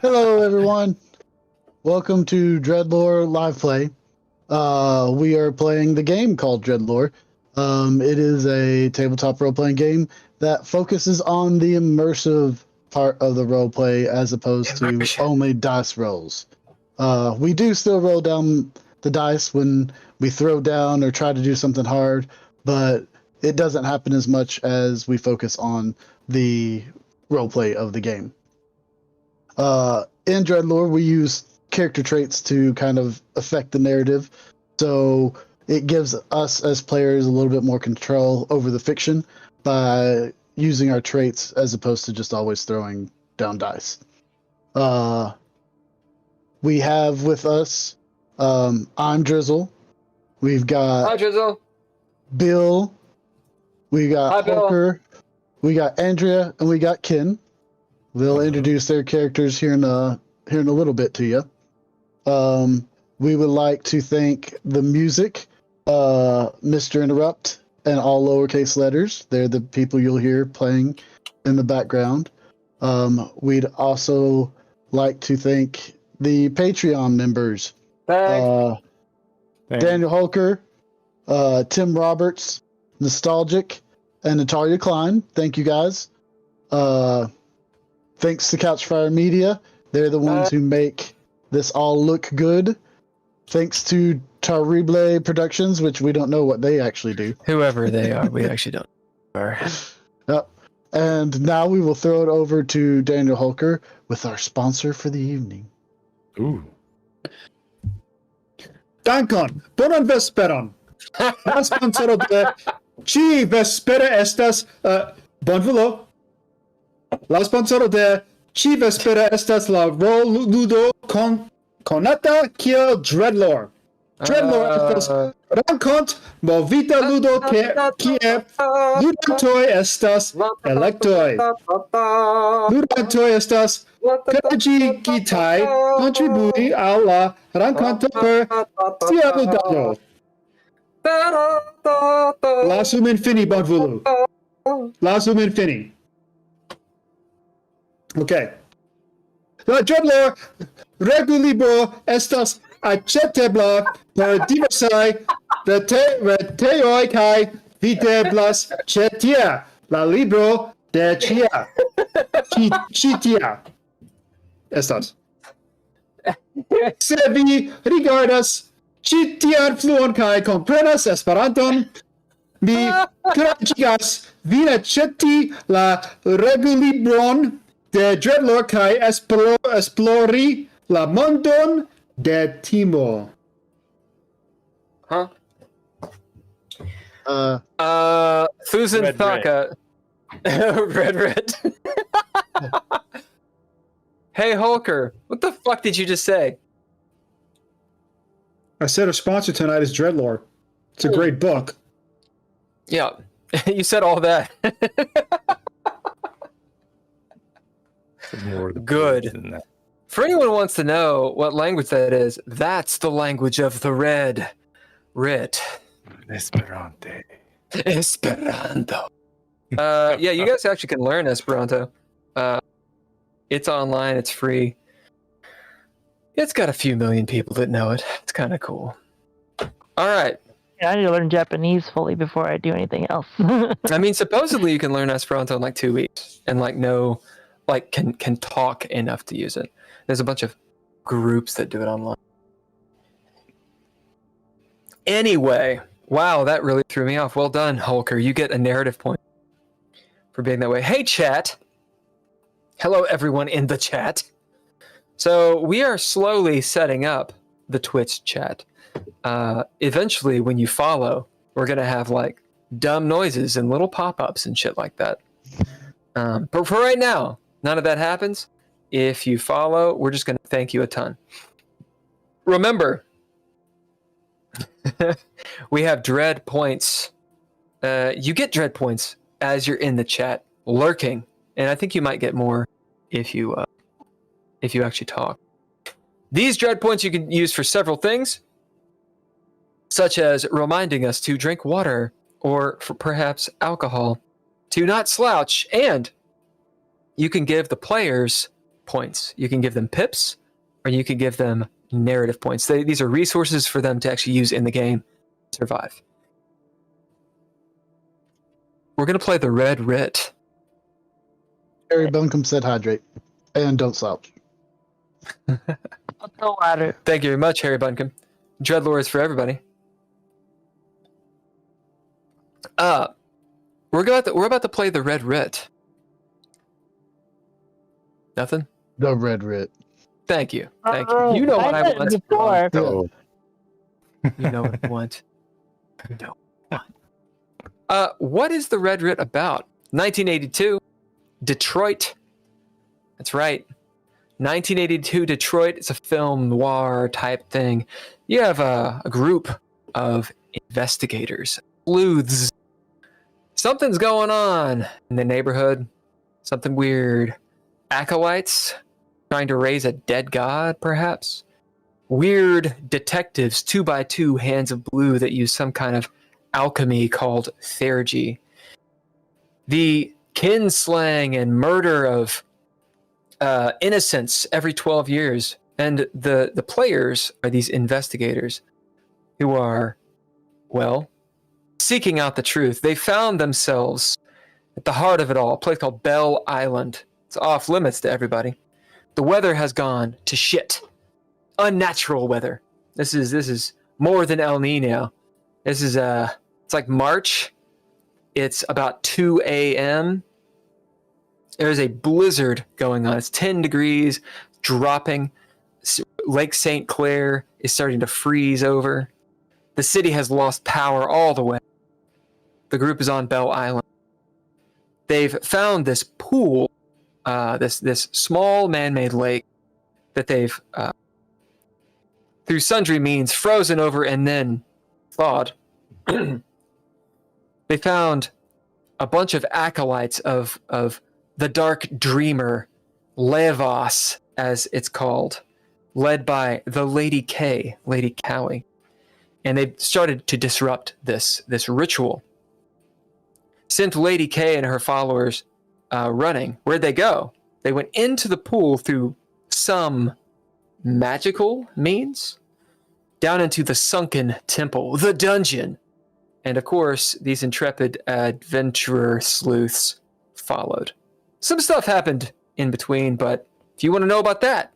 Hello, everyone. Welcome to DreadLore Live Play. We are playing the game called DreadLore. It is a tabletop role-playing game that focuses on the immersive part of the roleplay as opposed to only dice rolls. We do still roll down the dice when we throw down or try to do something hard, but it doesn't happen as much as we focus on the roleplay of the game. In DreadLore, we use character traits to kind of affect the narrative, so it gives us as players a little bit more control over the fiction by using our traits as opposed to just always throwing down dice. We have with us, I'm Drizzle. We've got Hi, Drizzle. Bill. We got Parker. We got Andrea, and we got Ken. They'll introduce their characters here in a little bit to you. We would like to thank the music, Mr. Interrupt, and all lowercase letters. They're the people you'll hear playing in the background. We'd also like to thank the Patreon members. Daniel Holker, Tim Roberts, Nostalgic, and Natalia Cline. Thank you guys. Thanks to Couchfire Media. They're the ones who make this all look good. Thanks to Terrible Productions, which we don't know what they actually do. Whoever they are, we actually don't know. Yep. And now we will throw it over to Daniel Holker with our sponsor for the evening. Ooh. Dankon, bonan vesperon. La sponsoro de ci vespere estas bonvolo. La sponsoro de ci vespere estas la rol ludo konata kiel DreadLore. DreadLore estas rankont movita ludo kie ludantoj estas elektoj. Ludantoj estas pedagogitaj kontribui al la rankonto per sia ludado. Lasu min fini, bonvolu. Lasu min fini. Okay. La DreadLore regulibro estas acceptebla per diversaj retejoj kaj videblas ĉe tia. La libro de ĉia. Ĉi tia. Estas. Se vi rigardas ĉi tian fluon kaj komprenas Esperanton, mi kuraĝigas vin aĉeti la regulibron de DreadLore kaj esplori la mondon de Timo. Huh? Susan Red Thaka. Red Writ. Hey, Holker, what the fuck did you just say? I said our sponsor tonight is DreadLore. It's a great book. Yeah, you said all that. More Good. than that. For anyone who wants to know what language that is, that's the language of the Red Writ. Esperante. Esperanto. Yeah, you guys actually can learn Esperanto. It's online. It's free. It's got a few million people that know it. It's kind of cool. All right. Yeah, I need to learn Japanese fully before I do anything else. I mean, supposedly you can learn Esperanto in like 2 weeks and can talk enough to use it. There's a bunch of groups that do it online. Anyway, wow, that really threw me off. Well done, Holker. You get a narrative point for being that way. Hey, chat. Hello, everyone in the chat. So we are slowly setting up the Twitch chat. Eventually, when you follow, we're going to have dumb noises and little pop-ups and shit like that. But for right now, none of that happens. If you follow, we're just going to thank you a ton. Remember, we have dread points. You get dread points as you're in the chat, lurking, and I think you might get more if you actually talk. These dread points you can use for several things, such as reminding us to drink water or for perhaps alcohol, to not slouch, and you can give the players points. You can give them pips, or you can give them narrative points. These are resources for them to actually use in the game to survive. We're going to play the Red Writ. Harry Bunkum said hydrate. And don't slouch. The water. Thank you very much, Harry Bunkum. DreadLore is for everybody. We're about to play the Red Writ. Nothing? The Red Writ. Thank you. Thank you. You know what I want. Before. Oh, You know what I want. You know what I want. What is the Red Writ about? 1982, Detroit. That's right. 1982 Detroit. It's a film noir type thing. You have a group of investigators, sleuths. Something's going on in the neighborhood. Something weird. Acolytes trying to raise a dead god, perhaps. Weird detectives, 2x2 hands of blue that use some kind of alchemy called ttrpg. The kinslaying and murder of innocents every 12 years. And the players are these investigators who are, well, seeking out the truth. They found themselves at the heart of it all, a place called Bell Island. It's off limits to everybody. The weather has gone to shit. Unnatural weather. This is more than El Nino. This is it's like March. It's about 2 a.m. There's a blizzard going on. It's 10 degrees, dropping. Lake St. Clair is starting to freeze over. The city has lost power all the way. The group is on Bell Island. They've found this pool, this small man-made lake that they've, through sundry means, frozen over and then thawed. They found a bunch of acolytes of the Dark Dreamer, Levos, as it's called, led by the Lady K, Lady Cowie. And they started to disrupt this ritual. Sent Lady K and her followers running. Where'd they go? They went into the pool through some magical means, down into the sunken temple, the dungeon. And of course, these intrepid adventurer sleuths followed. Some stuff happened in between, but if you want to know about that,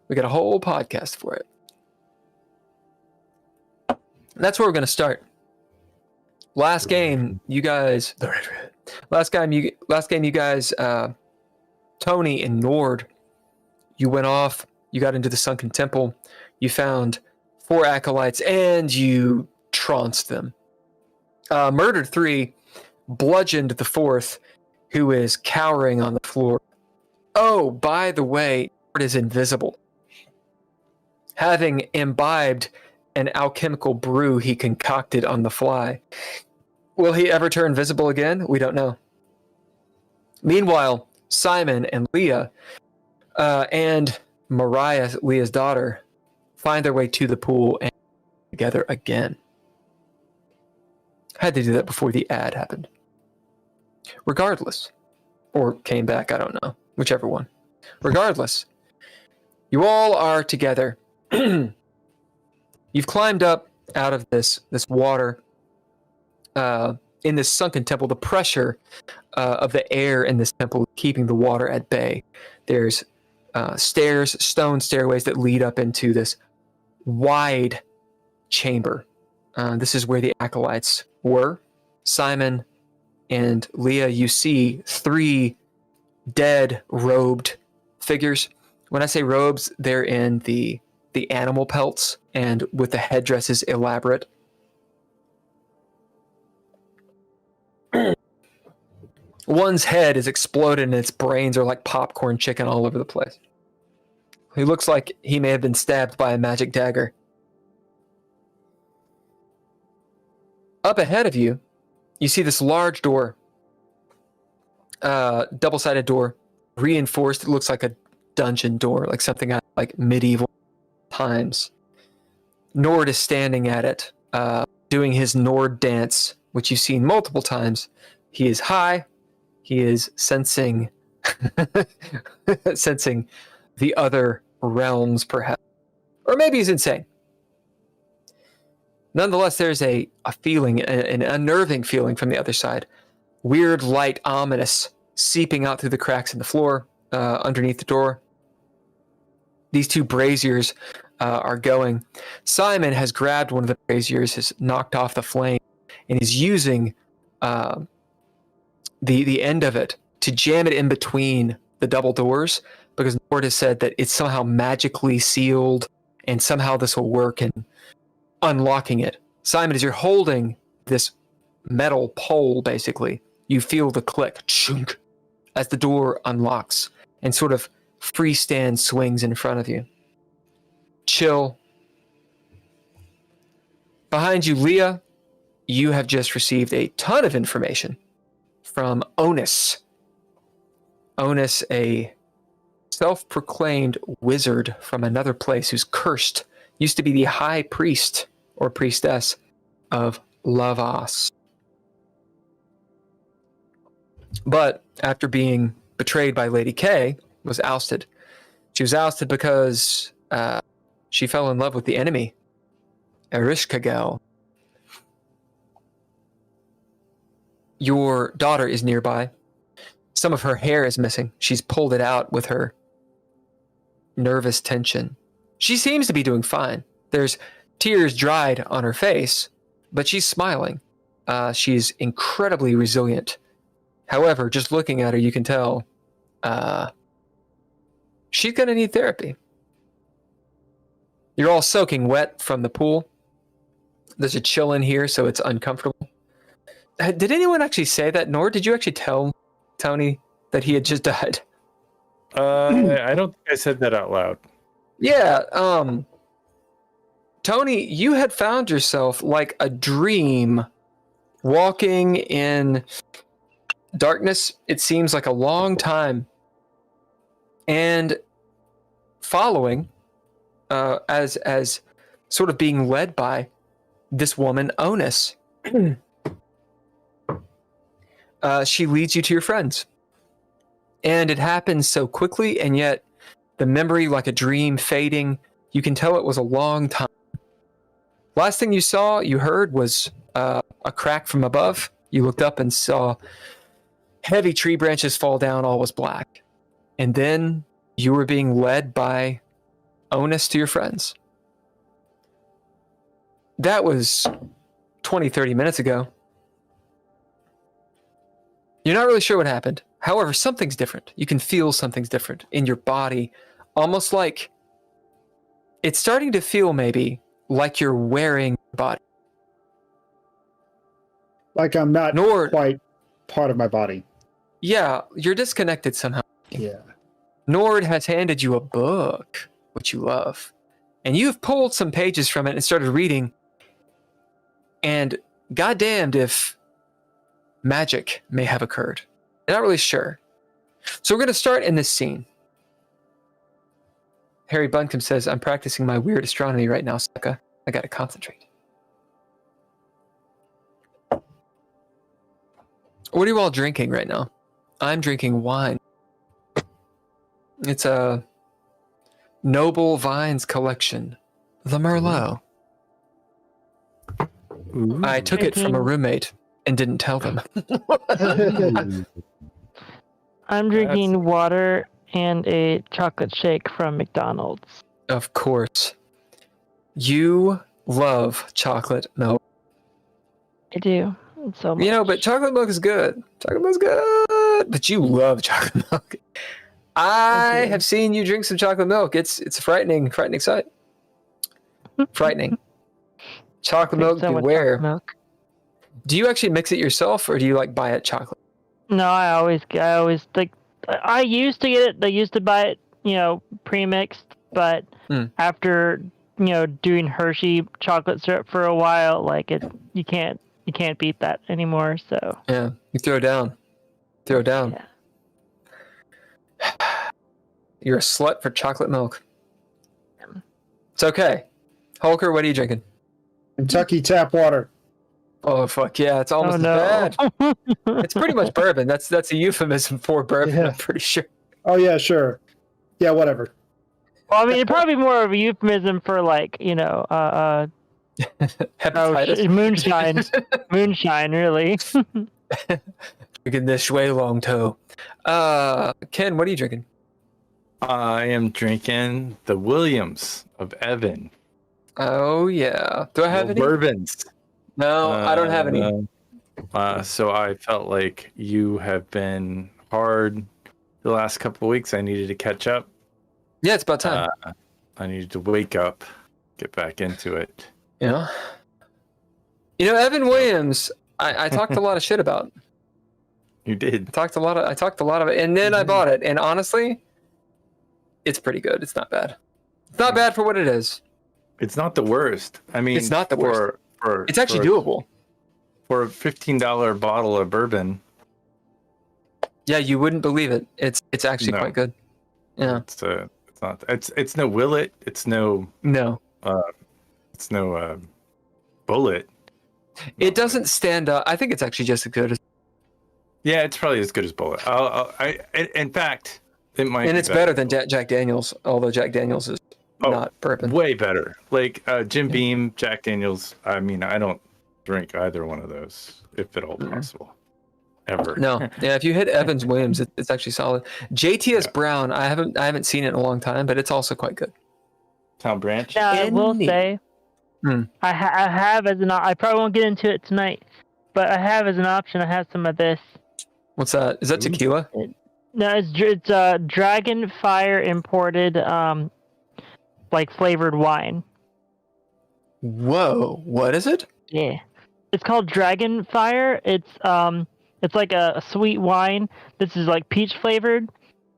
we got a whole podcast for it. That's where we're going to start. Last game, you guys, Tony and Nord, you went off, you got into the sunken temple, you found 4 acolytes, and you trounced them. Murdered 3, bludgeoned the 4th, who is cowering on the floor. Oh, by the way, Nord is invisible. Having imbibed an alchemical brew he concocted on the fly. Will he ever turn visible again? We don't know. Meanwhile, Simon and Leah and Mariah, Leah's daughter, find their way to the pool and together again. Had to do that before the ad happened. Regardless. Or came back, I don't know. Whichever one. Regardless, you all are together. You've climbed up out of this water in this sunken temple. The pressure of the air in this temple is keeping the water at bay. There's stairs, stone stairways that lead up into this wide chamber. This is where the acolytes were. Simon and Leah, you see 3 dead robed figures. When I say robes, they're in the animal pelts and with the headdresses elaborate. One's head is exploded and its brains are like popcorn chicken all over the place. He looks like he may have been stabbed by a magic dagger. Up ahead of you, you see this large door, double-sided door, reinforced. It looks like a dungeon door, like something out like medieval times. Nord is standing at it, doing his Nord dance, which you've seen multiple times. He is high. He is sensing sensing the other realms, perhaps. Or maybe he's insane. Nonetheless, there's a feeling, an unnerving feeling from the other side. Weird light, ominous, seeping out through the cracks in the floor underneath the door. These two braziers are going. Simon has grabbed one of the braziers, has knocked off the flame, and is using the end of it to jam it in between the double doors, because Nord has said that it's somehow magically sealed and somehow this will work in unlocking it. Simon, as you're holding this metal pole, basically, you feel the click chunk, as the door unlocks and sort of freestand swings in front of you. Chill. Behind you, Leah, you have just received a ton of information from Onus. Onus, a self-proclaimed wizard from another place who's cursed, used to be the high priest or priestess of Lavos. But after being betrayed by Lady K, was ousted. She was ousted because she fell in love with the enemy, Erishkagel. Your daughter is nearby. Some of her hair is missing. She's pulled it out with her nervous tension. She seems to be doing fine. There's tears dried on her face, but she's smiling. She's incredibly resilient. However, just looking at her, you can tell she's going to need therapy. You're all soaking wet from the pool. There's a chill in here, so it's uncomfortable. Did anyone actually say that? Nor did you actually tell Tony that he had just died? I don't think I said that out loud. Yeah, Tony, you had found yourself like a dream, walking in darkness. It seems like a long time, and following, as sort of being led by this woman, Onus. She leads you to your friends, and it happens so quickly, and yet the memory, like a dream, fading. You can tell it was a long time. Last thing you heard was a crack from above. You looked up and saw heavy tree branches fall down. All was black. And then you were being led by Onus to your friends. That was 20, 30 minutes ago. You're not really sure what happened. However, something's different. You can feel something's different in your body. Almost like it's starting to feel maybe like you're wearing your body. Like I'm not quite part of my body. Yeah, you're disconnected somehow. Yeah. Nord has handed you a book, which you love. And you've pulled some pages from it and started reading. And goddamned if magic may have occurred. You're not really sure. So we're going to start in this scene. Harry Bunkum says, I'm practicing my weird astronomy right now, sucker. I got to concentrate. What are you all drinking right now? I'm drinking wine. It's a Noble Vines collection. The Merlot. Ooh. I took it from a roommate and didn't tell them. I'm drinking water and a chocolate shake from McDonald's. Of course. You love chocolate milk. I do. So much. You know, but chocolate milk is good. Chocolate milk is good. But you love chocolate milk. I have seen you drink some chocolate milk. It's a frightening sight. Frightening. Chocolate milk, beware. Milk. Do you actually mix it yourself, or do you like buy it chocolate? No, I always like. I used to get it. I used to buy it, pre-mixed. But after doing Hershey chocolate syrup for a while, like you can't beat that anymore. So yeah, you throw down. Yeah. You're a slut for chocolate milk. It's okay. Holker, what are you drinking? Kentucky tap water. Oh fuck yeah! It's almost as bad. It's pretty much bourbon. That's a euphemism for bourbon. Yeah. I'm pretty sure. Oh yeah, sure. Yeah, whatever. Well, I mean, it's probably more of a euphemism for like Hepatitis. moonshine, moonshine, really. Drinking this Shui Long Toe. Ken, what are you drinking? I am drinking the Williams of Evan. Oh yeah. Do I have any? Bourbons. No, I don't have any. So I felt like you have been hard the last couple of weeks. I needed to catch up. Yeah, it's about time. I needed to wake up, get back into it. Yeah. Evan Williams, I talked a lot of shit about. You did. I talked a lot of it, and then I bought it, and honestly, it's pretty good. It's not bad. It's not bad for what it is. It's not the worst. I mean, It's not the worst. It's actually for, doable. For a $15 bottle of bourbon. Yeah, you wouldn't believe it. It's actually quite good. Yeah. It's no Willet. It's no Bullet. It doesn't stand up. I think it's actually just as good as. Yeah, it's probably as good as Bullet. In fact, it might. And it's better than Jack Daniels, although Jack Daniels is not bourbon. Way better. Like Jim Beam, Jack Daniels. I mean, I don't drink either one of those, if at all possible. Ever. No, yeah. If you hit Evans Williams, it's actually solid. JTS Brown, I haven't seen it in a long time, but it's also quite good. Tom Branch. Now, I will say, I have as an. I probably won't get into it tonight, but I have as an option. I have some of this. What's that? Is that tequila? No, it's Dragon Fire imported, like flavored wine. Whoa! What is it? Yeah, it's called Dragon Fire. It's like a sweet wine. This is like peach flavored.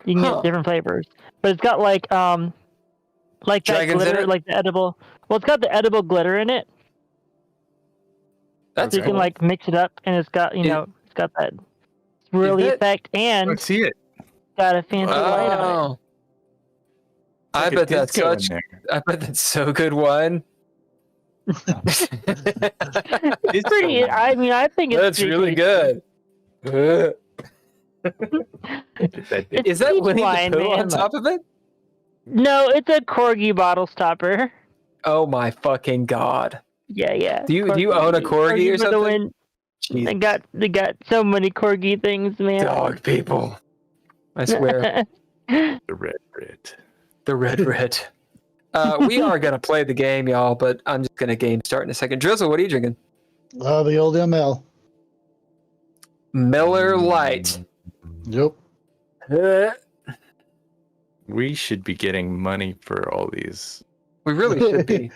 You can get different flavors, but it's got like that glitter, like the edible. Well, it's got the edible glitter in it. That's so you can like mix it up, and it's got it's got that swirly effect, and Let's see it. Got a fancy light on it. I bet that's so good wine. It's pretty. I mean, I think that's really good. Is that Winnie the Pooh on top of it? No, it's a corgi bottle stopper. Oh my fucking god! Yeah. Do you own a corgi or something? They got so many corgi things, man. Dog people. I swear. The Red Writ. The Red Writ. We are gonna play the game, y'all, but I'm just gonna game start in a second. Drizzle, what are you drinking? The old ML. Miller Lite. Yep. We should be getting money for all these. We really should be.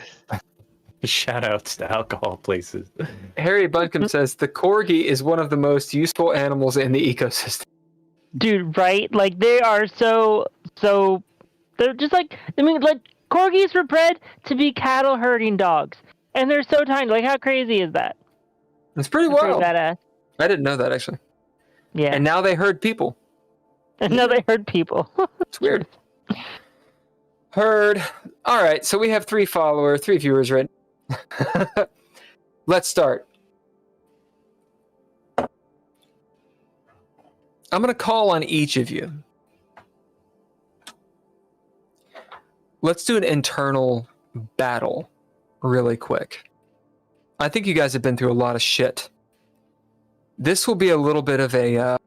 Shout outs to alcohol places. Harry Bunkum says the corgi is one of the most useful animals in the ecosystem. Dude, right? Like they are so they're just like corgis were bred to be cattle herding dogs. And they're so tiny. Like how crazy is that? It's pretty wild. Pretty badass. I didn't know that actually. Yeah. And now they herd people. It's weird. Heard. All right, so we have 3 viewers, right? Let's start. I'm going to call on each of you. Let's do an internal battle really quick. I think you guys have been through a lot of shit. This will be a little bit of a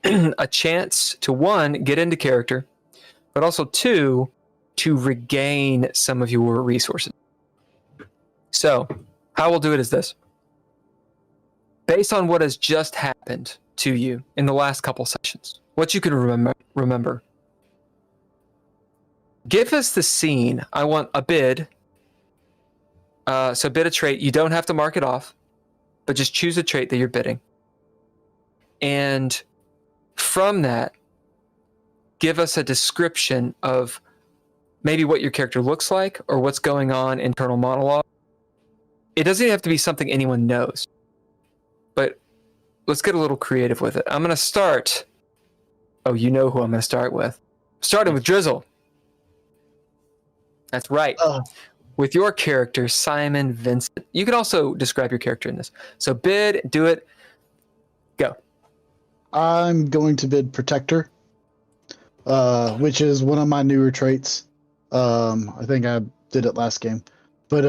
a chance to 1, get into character, but also 2, to regain some of your resources. So, how we'll do it is this. Based on what has just happened to you in the last couple sessions, what you can remember. Give us the scene. I want a bid. So bid a trait. You don't have to mark it off, but just choose a trait that you're bidding. And From that, give us a description of maybe what your character looks like or what's going on internal monologue. It doesn't have to be something anyone knows, but let's get a little creative with it. I'm going to start. Oh, you know who I'm going to start with. Starting with Drizzle. That's right. With your character, Simon Vincent. You can also describe your character in this. So bid, do it, go. I'm going to bid Protector, which is one of my newer traits. I think I did it last game. But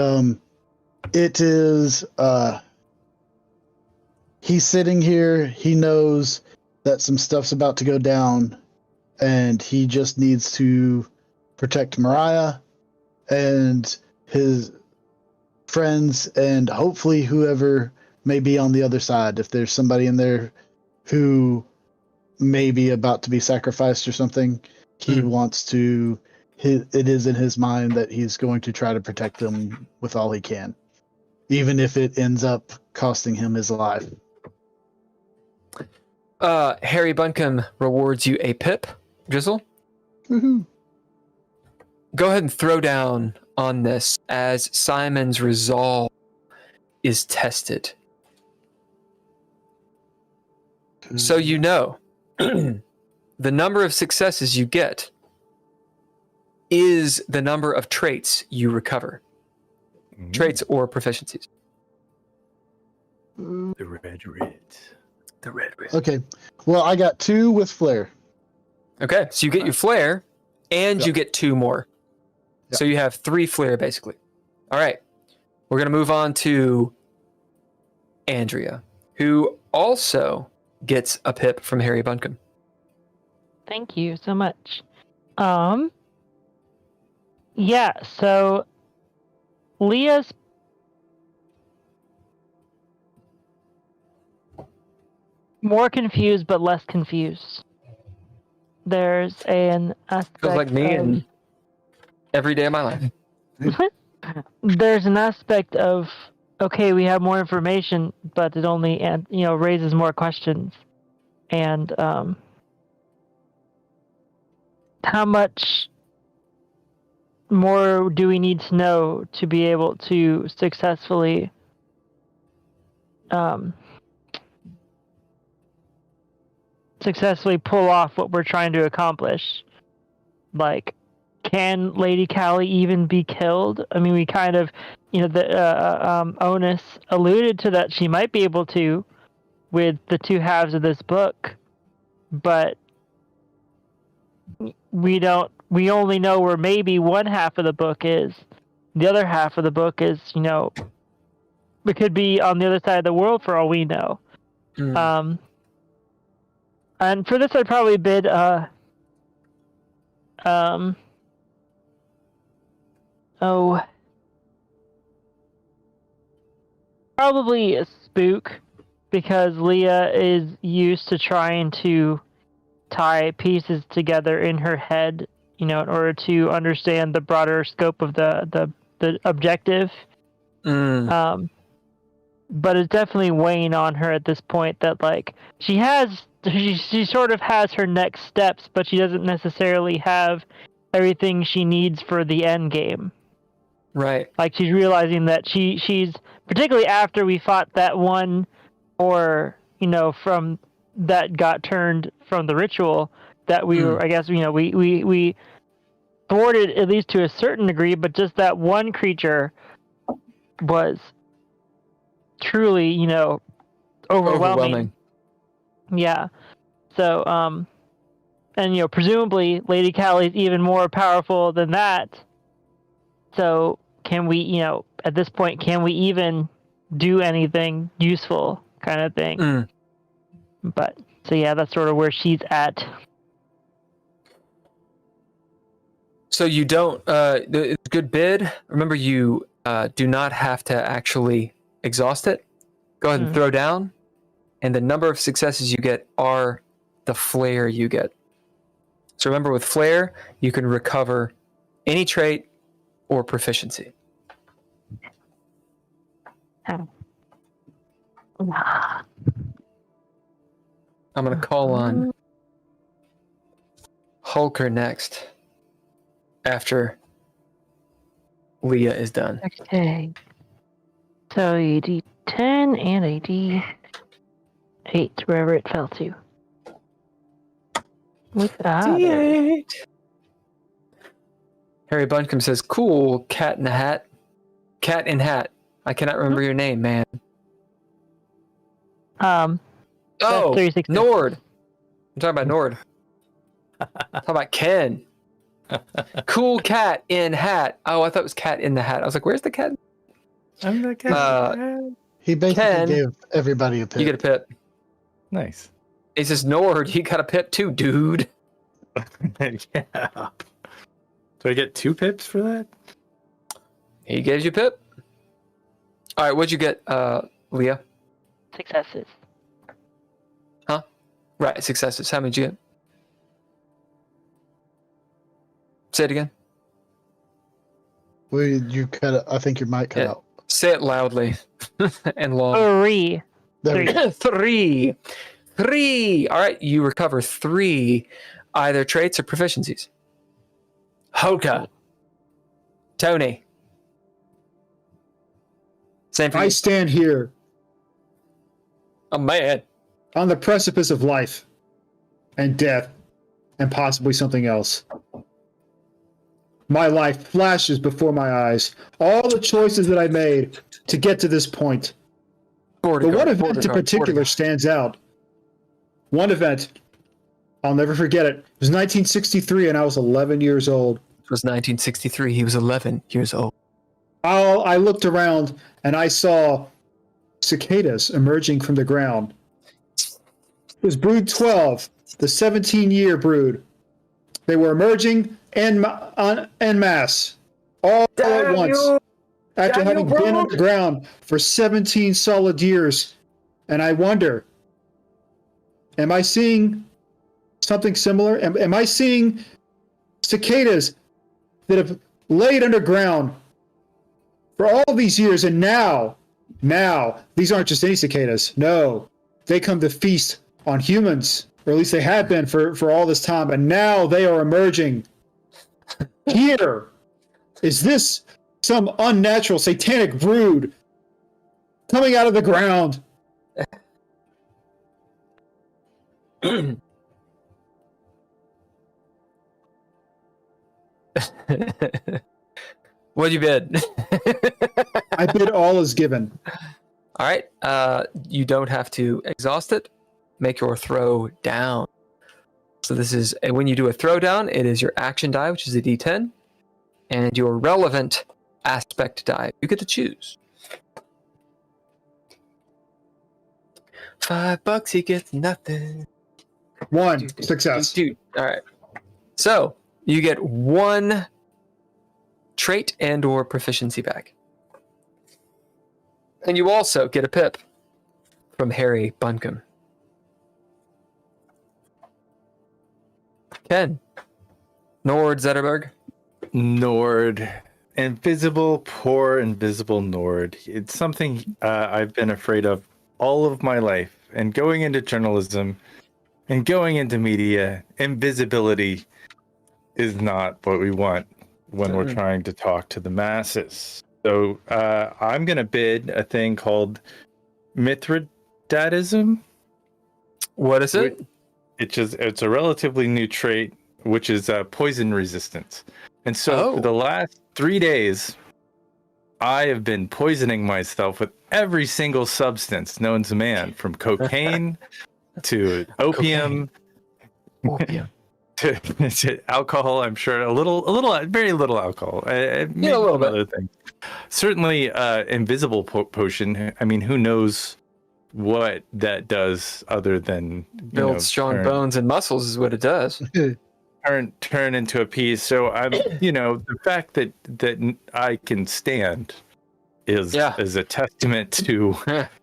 it is... he's sitting here. He knows that some stuff's about to go down, and he just needs to protect Mariah and his friends, and hopefully whoever may be on the other side. If there's somebody in there who may be about to be sacrificed or something, he wants to... It is in his mind that he's going to try to protect them with all he can, even if it ends up costing him his life. Harry Bunkum rewards you a pip, Drizzle. Woohoo. Go ahead and throw down on this as Simon's resolve is tested. So you know the number of successes you get is the number of traits you recover. Traits or proficiencies. The Red Writ. The Red Writ. Okay. Well, I got 2 with Flair. Okay, so you get your flair, and you get 2 more. So you have 3 flair, basically. All right. We're going to move on to Andrea, who also gets a pip from Harry Bunkum. Thank you so much. Yeah, so Leah's more confused but less confused. There's an aspect Feels like me and every day of my life. There's an aspect of, okay, we have more information, but it only raises more questions. And how much more do we need to know to be able to successfully pull off what we're trying to accomplish? Like, can Lady Callie even be killed? I mean, we kind of, Onus alluded to that she might be able to with the 2 halves of this book, but we only know where maybe one half of the book is. The other half of the book is, it could be on the other side of the world for all we know. And for this, I'd probably bid, probably a spook, because Leah is used to trying to tie pieces together in her head, in order to understand the broader scope of the objective. But it's definitely weighing on her at this point that, like, she sort of has her next steps, but she doesn't necessarily have everything she needs for the end game. Right. Like, she's realizing that she's particularly after we fought that one, or from that got turned from the ritual, that we were, I guess, we thwarted at least to a certain degree, but just that one creature was truly, overwhelming. Yeah. So, and presumably Lady Callie's even more powerful than that. So can we, at this point, can we even do anything useful, kind of thing? But so yeah, that's sort of where she's at. So you don't, it's a good bid. Remember, you do not have to actually exhaust it. Go ahead and throw down, and the number of successes you get are the flair you get. So remember, with flair, you can recover any trait or proficiency. I'm going to call on Hulker next. After Leah is done. Okay. So a D10 and a D8, wherever it fell to. There. D8. Harry Bunkum says, "Cool, cat in a hat. Cat in hat. I cannot remember your name, man." That's Oh, 360. Nord. I'm talking about Nord. I'm talking about Ken. Cool cat in hat. Oh, I thought it was cat in the hat. I was like, "Where's the cat?" I'm the cat. He basically Ken. gave everybody a pip. You get a pip. Nice. He says, "Nord, you got a pip too, dude." Yeah. Do I get 2 pips for that? He gives you a pip. All right, what'd you get, Leah? Successes. Right, successes. How many did you get? Say it again. You cut. I think your mic cut Yeah. out. Say it loudly and long. 3. There we go. Three. All right, you recover 3 either traits or proficiencies. Hoka. Tony. Same for I you. stand here Oh, man. on the precipice of life and death and possibly something else. My life flashes before my eyes. All the choices that I made to get to this point. But one event in particular stands out. One event, I'll never forget it. It was 1963 and I was 11 years old. It was 1963. He was 11 years old. I looked around and I saw cicadas emerging from the ground. It was brood 12, the 17-year brood. They were emerging en masse, all at once, after having been on the ground for 17 solid years. And I wonder, am I seeing something similar? Am I seeing cicadas that have laid underground for all these years, and now, these aren't just any cicadas. No, they come to feast on humans, or at least they have been for all this time, and now they are emerging. Here, is this some unnatural satanic brood coming out of the ground? What'd you bid? I bid all is given. All right. You don't have to exhaust it. Make your throw down. So this is when you do a throw down, it is your action die, which is a D10, and your relevant aspect die. You get to choose. $5, he gets nothing. 1 success. Dude. All right. So you get 1 trait and or proficiency back. And you also get a pip from Harry Bunkum. Ken. Nord Zetterberg. Nord. Invisible, poor invisible Nord. It's something I've been afraid of all of my life. And going into journalism and going into media, invisibility is not what we want when we're trying to talk to the masses. So I'm going to bid a thing called Mithridatism. What is it? It's a relatively new trait, which is poison resistance. And so for the last 3 days, I have been poisoning myself with every single substance known to man, from cocaine to opium. To alcohol. I'm sure very little alcohol. Maybe a little bit. Other thing. Certainly, invisible potion. I mean, who knows what that does other than Build strong bones and muscles is what it does. turn into a piece. So I'm, the fact that I can stand is a testament to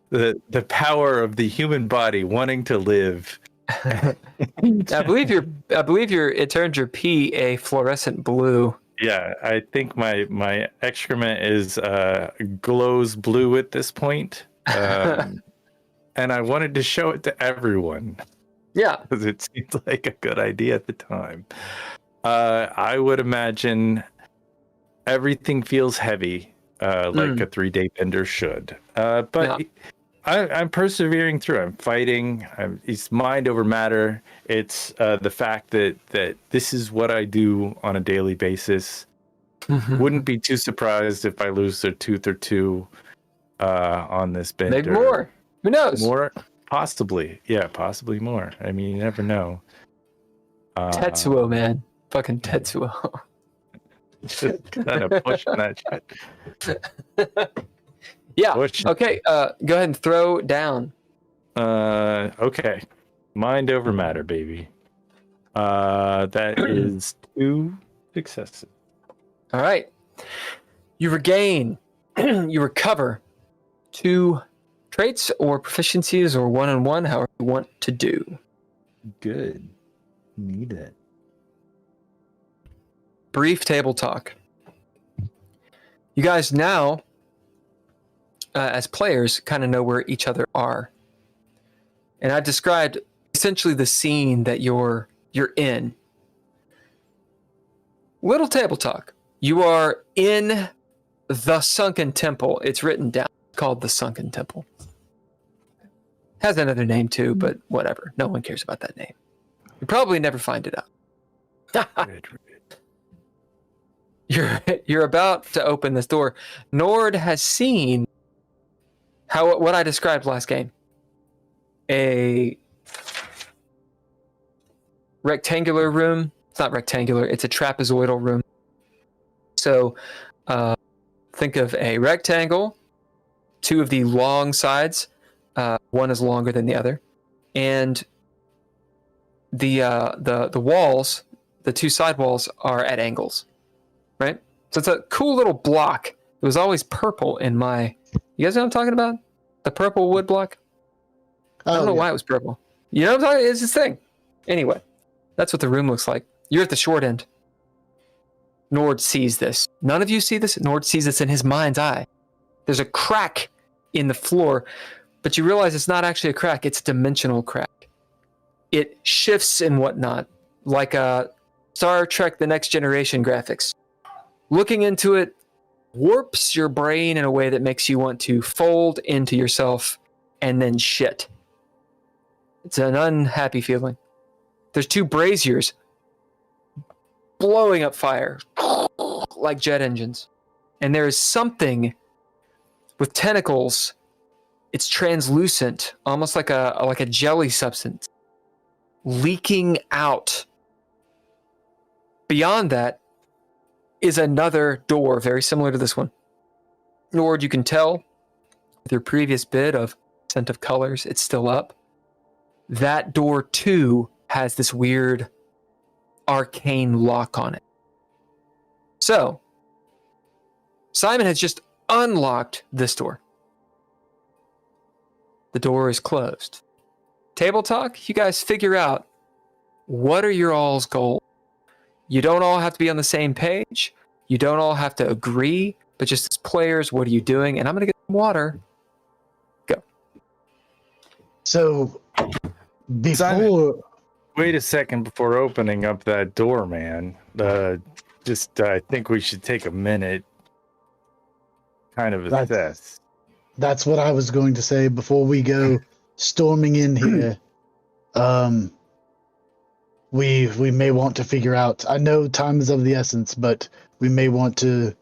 the power of the human body wanting to live. I believe it turned your pee a fluorescent blue. Yeah, I think my excrement is glows blue at this point. And I wanted to show it to everyone. Yeah. Because it seemed like a good idea at the time. I would imagine everything feels heavy, like a 3-day bender should. But Yeah. I'm persevering through. I'm fighting. It's mind over matter. It's the fact that this is what I do on a daily basis. Wouldn't be too surprised if I lose a tooth or two on this bender. Maybe more. Who knows? More, possibly. Yeah, possibly more. I mean, you never know. Tetsuo, man. Fucking Tetsuo. Just kind of pushing that shit. Yeah. Push. Okay. Go ahead and throw down. Okay. Mind over matter, baby. That is 2 successes. All right. You regain, you recover 2 traits or proficiencies or 1-on-1, however you want to do. Good. Need it. Brief table talk. You guys now, as players, kind of know where each other are. And I described essentially the scene that you're in. Little table talk. You are in the Sunken Temple. It's written down, called the Sunken Temple. Has another name too, but whatever. No one cares about that name. You probably never find it out. Red Writ. You're about to open this door. Nord has seen what I described last game. A rectangular room. It's not rectangular. It's a trapezoidal room. So think of a rectangle, 2 of the long sides. One is longer than the other. And the walls, the 2 side walls are at angles. Right? So it's a cool little block. It was always purple in my... You guys know what I'm talking about? The purple wood block? I don't know why it was purple. You know what I'm talking about? It's this thing. Anyway, that's what the room looks like. You're at the short end. Nord sees this. None of you see this? Nord sees this in his mind's eye. There's a crack in the floor, but you realize it's not actually a crack. It's a dimensional crack. It shifts and whatnot, like a Star Trek The Next Generation graphics. Looking into it warps your brain in a way that makes you want to fold into yourself and then shit. It's an unhappy feeling. There's 2 braziers blowing up fire like jet engines. And there is something with tentacles. It's translucent, almost like a jelly substance, leaking out. Beyond that is another door very similar to this one. Nord, you can tell with your previous bit of Scent of Colors, it's still up. That door too has this weird arcane lock on it. So, Simon has just unlocked this door. The door is closed. Table talk, you guys figure out what are your all's goals. You don't all have to be on the same page. You don't all have to agree, but just as players, what are you doing? And I'm going to get some water. Go. So, before... Simon, wait a second before opening up that door, man. I think we should take a minute, kind of assess. That's what I was going to say before we go storming in here. We may want to figure out. I know time is of the essence, but we may want to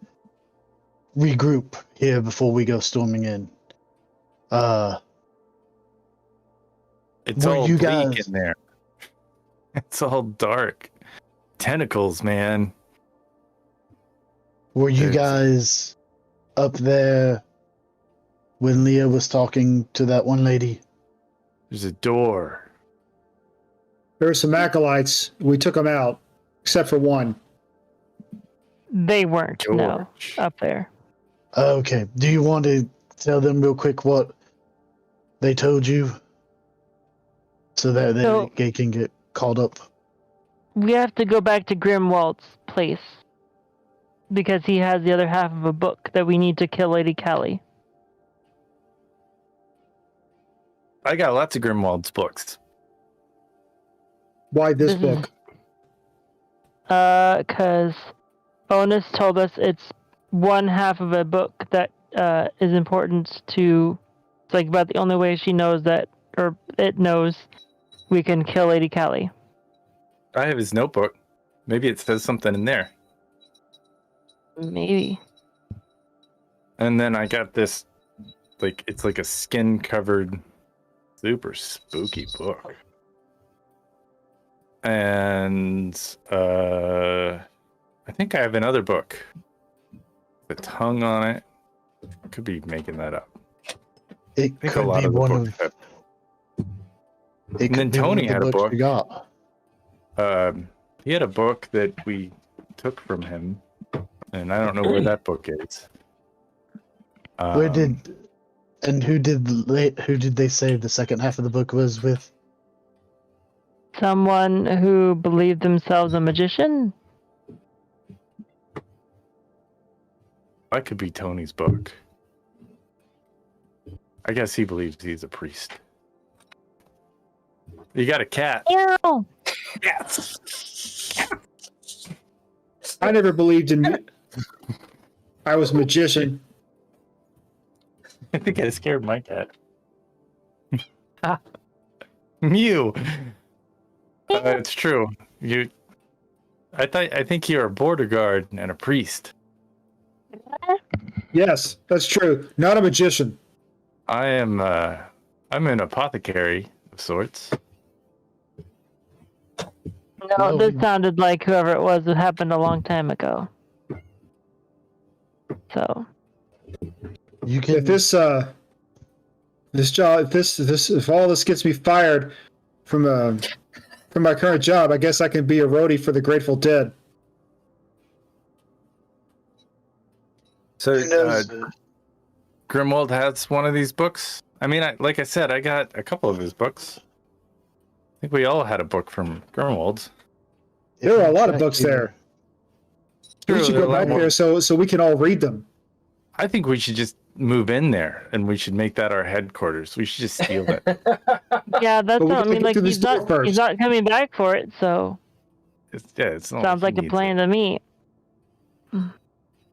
regroup here before we go storming in. It's were all you bleak guys- in there. It's all dark. Tentacles, man. Were you guys up there when Leah was talking to that one lady? There's a door. There were some acolytes. We took them out, except for one. They weren't, no, George. up there. Okay. Do you want to tell them real quick what they told you? So that they can get called up. We have to go back to Grimwald's place. Because he has the other half of a book that we need to kill Lady Callie. I got lots of Grimwald's books. Why this This is- book? Because Onus told us it's one half of a book that is important to. It's like about the only way she knows that, or it knows, we can kill Lady Callie. I have his notebook. Maybe it says something in there. Maybe. And then I got this, like, it's like a skin-covered, super spooky book. And I think I have another book. The tongue on it. Could be making that up. It I think could a lot be of the one books of. have. It And then could be one Tony of the had a books book. we got. He had a book that we took from him, and I don't know where that book is. Where did and who did they say the second half of the book was with? Someone who believed themselves a magician? That could be Tony's book. I guess he believes he's a priest. You got a cat. Ew! Yes. I never believed in. I was a magician. I think I scared my cat. Mew. It's true. I think you're a border guard and a priest. Yes, that's true. Not a magician. I'm an apothecary of sorts. No, Well, this we- sounded like whoever it was, it happened a long time ago. So, You can. If this job, if all this gets me fired from my current job, I guess I can be a roadie for the Grateful Dead. So Who knows? Grimwald has one of these books. I mean, like I said, I got a couple of his books. I think we all had a book from Grimwald's. There are a lot of books there. We should there are go a lot back more. there so we can all read them. I think we should just move in there, and we should make that our headquarters. We should just steal it. yeah, that's But we not, I gotta mean, get like, to the he's store not, first. he's not coming back for it, so It's not sounds he like a needs plan it. to me.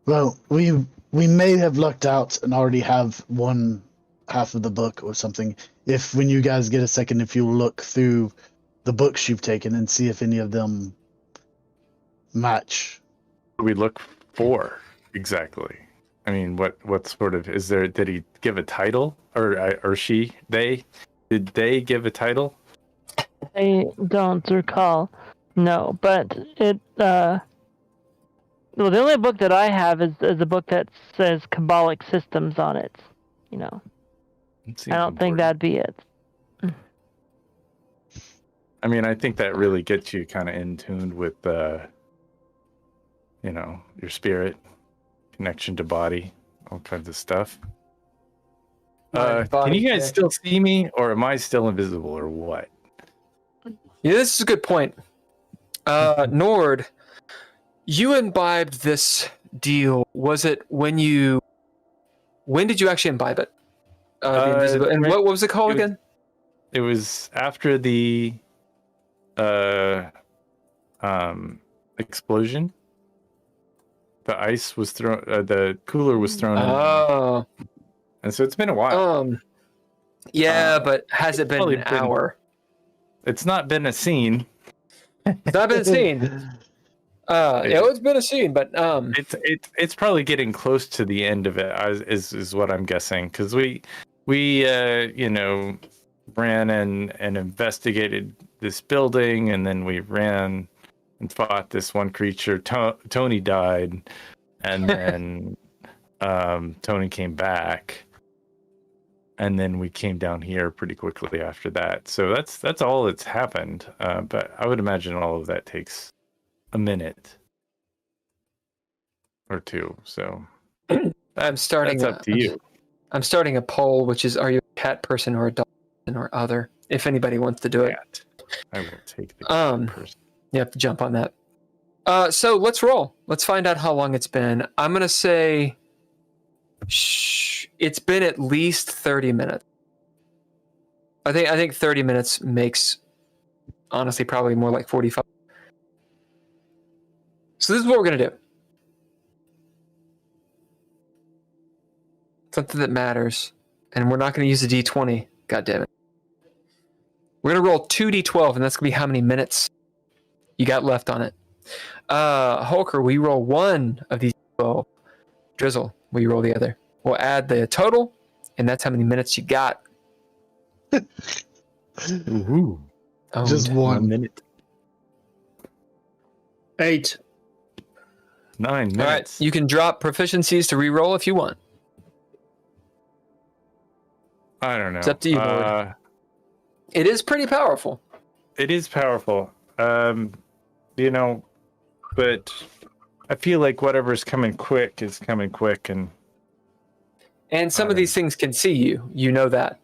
Well, we may have lucked out and already have one half of the book or something. If when you guys get a second, if you look through the books you've taken and see if any of them match. What do we look for exactly? I mean, what sort of is there? Did he give a title, or she? Did they give a title? I don't recall. No, but it, well, the only book that I have is a book that says Kabbalic Systems on it. You know, I don't think that'd be it. I mean, I think that really gets you kind of in tune with, your spirit, connection to body, all kinds of stuff. Mind, Can body, you guys connection. still see me, or am I still invisible, or what? Yeah, this is a good point. Nord, you imbibed this deal. Was it when did you actually imbibe it? The invisible, and what was it called it was- again? It was after the explosion. The ice was thrown. The cooler was thrown in, Oh, and so it's been a while. yeah, but has it been probably an been- hour? It's not been a scene. It's not been seen. It's been a scene, but It's probably getting close to the end of it. Is what I'm guessing, because we ran and investigated this building, and then we ran and fought this one creature. Tony died, and then Tony came back, and then we came down here pretty quickly after that. So that's all that's happened. But I would imagine all of that takes a minute or two. So I'm starting. that's up to you. I'm starting a poll, which is: are you a cat person or a dog person or other? If anybody wants to do it, Cat. I will take the person. you have to jump on that. So let's roll. Let's find out how long it's been. I'm gonna say, it's been at least 30 minutes. I think 30 minutes makes honestly probably more like 45. So this is what we're going to do. Something that matters. And we're not going to use a D20. God damn it. We're going to roll 2D12, and that's going to be how many minutes you got left on it. Holker, we roll one of these 12. Drizzle, we roll the other. We'll add the total, and that's how many minutes you got. Ooh. Just one minute. 8. 9 minutes. All right, you can drop proficiencies to re-roll if you want. I don't know. It's up to you, Lord. It is pretty powerful. It is powerful. You know, but I feel like whatever's coming quick is coming quick, and some of these things can see you. You know that.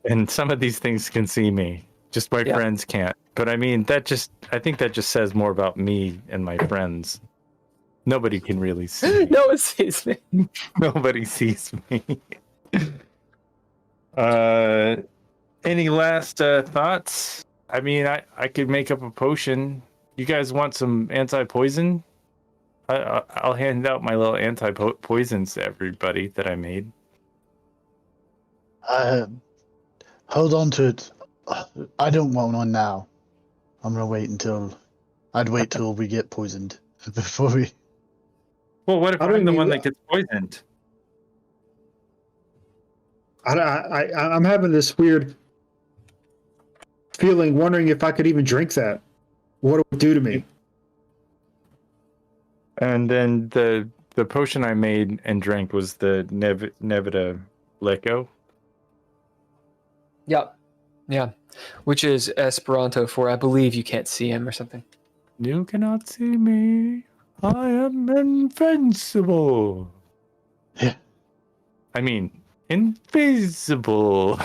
And some of these things can see me. Just my friends can't. But I mean, I think that just says more about me and my friends. Nobody can really see me. No one sees me. Nobody sees me. Any last thoughts? I mean, I could make up a potion. You guys want some anti-poison? I'll hand out my little anti-poisons to everybody that I made. Hold on to it. I don't want one now. I'm gonna wait I'd wait till we get poisoned before we. Well, what if I'm the one that gets poisoned? I'm having this weird feeling, wondering if I could even drink that. What it would do to me. And then the potion I made and drank was the Nevada Leco. Yep. Yeah. Which is Esperanto for I believe you can't see him or something. You cannot see me. I am invincible. Yeah. I mean, invisible.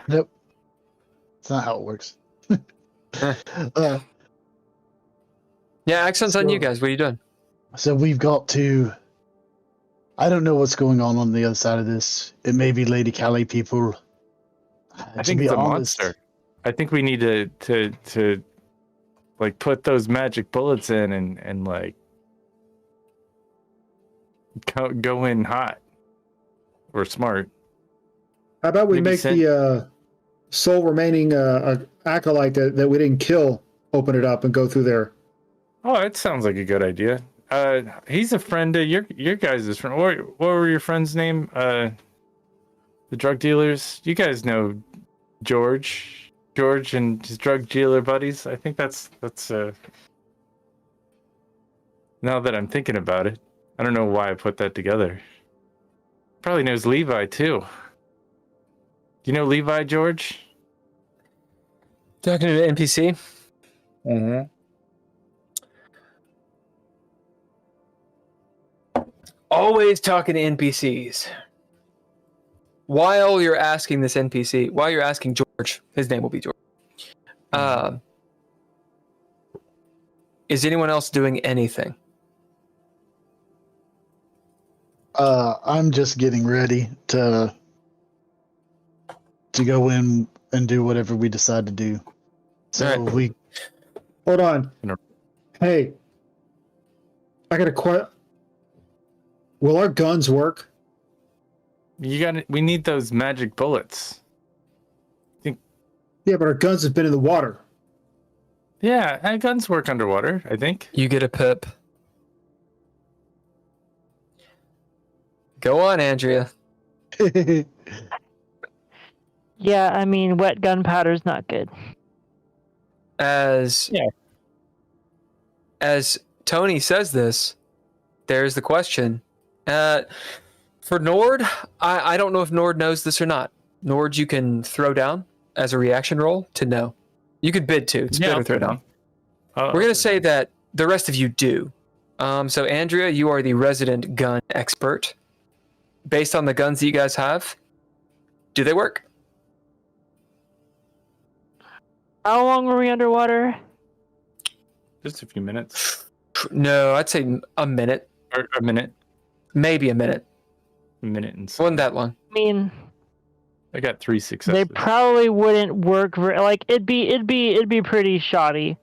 Nope. That's not how it works. Yeah, accent's on you guys. What are you doing? So we've got to. I don't know what's going on the other side of this. It may be Lady Callie people. I think it's a monster. I think we need to like put those magic bullets in and like go in hot or smart. How about we Maybe make the sole remaining acolyte that we didn't kill open it up and go through there? Oh, it sounds like a good idea. He's a friend of your guys' friend. What were your friends' name? The drug dealers. You guys know George and his drug dealer buddies. I think that's now that I'm thinking about it, I don't know why I put that together. Probably knows Levi too. Do you know Levi, George? Talking to an NPC? Mm-hmm. Always talking to NPCs. While you're asking this NPC, while you're asking George, his name will be George. Is anyone else doing anything? I'm just getting ready to go in and do whatever we decide to do. So right. Hold on. Hey, I got a question. Will our guns work? We need those magic bullets. Yeah, but our guns have been in the water. Yeah, guns work underwater, I think. You get a pip. Go on, Andrea. Yeah, I mean, wet gunpowder's not good. As Tony says this, there's the question. For Nord, I don't know if Nord knows this or not. Nord, you can throw down as a reaction roll to no. You could bid too. It's bid or throw down. We're going to say that the rest of you do. So Andrea, you are the resident gun expert. Based on the guns that you guys have, do they work? How long were we underwater? Just a few minutes. No, I'd say a minute. Or a minute. Maybe a minute. A minute and Wasn't that long. I mean, I got 3 They successes. probably wouldn't work. Like it'd be pretty shoddy.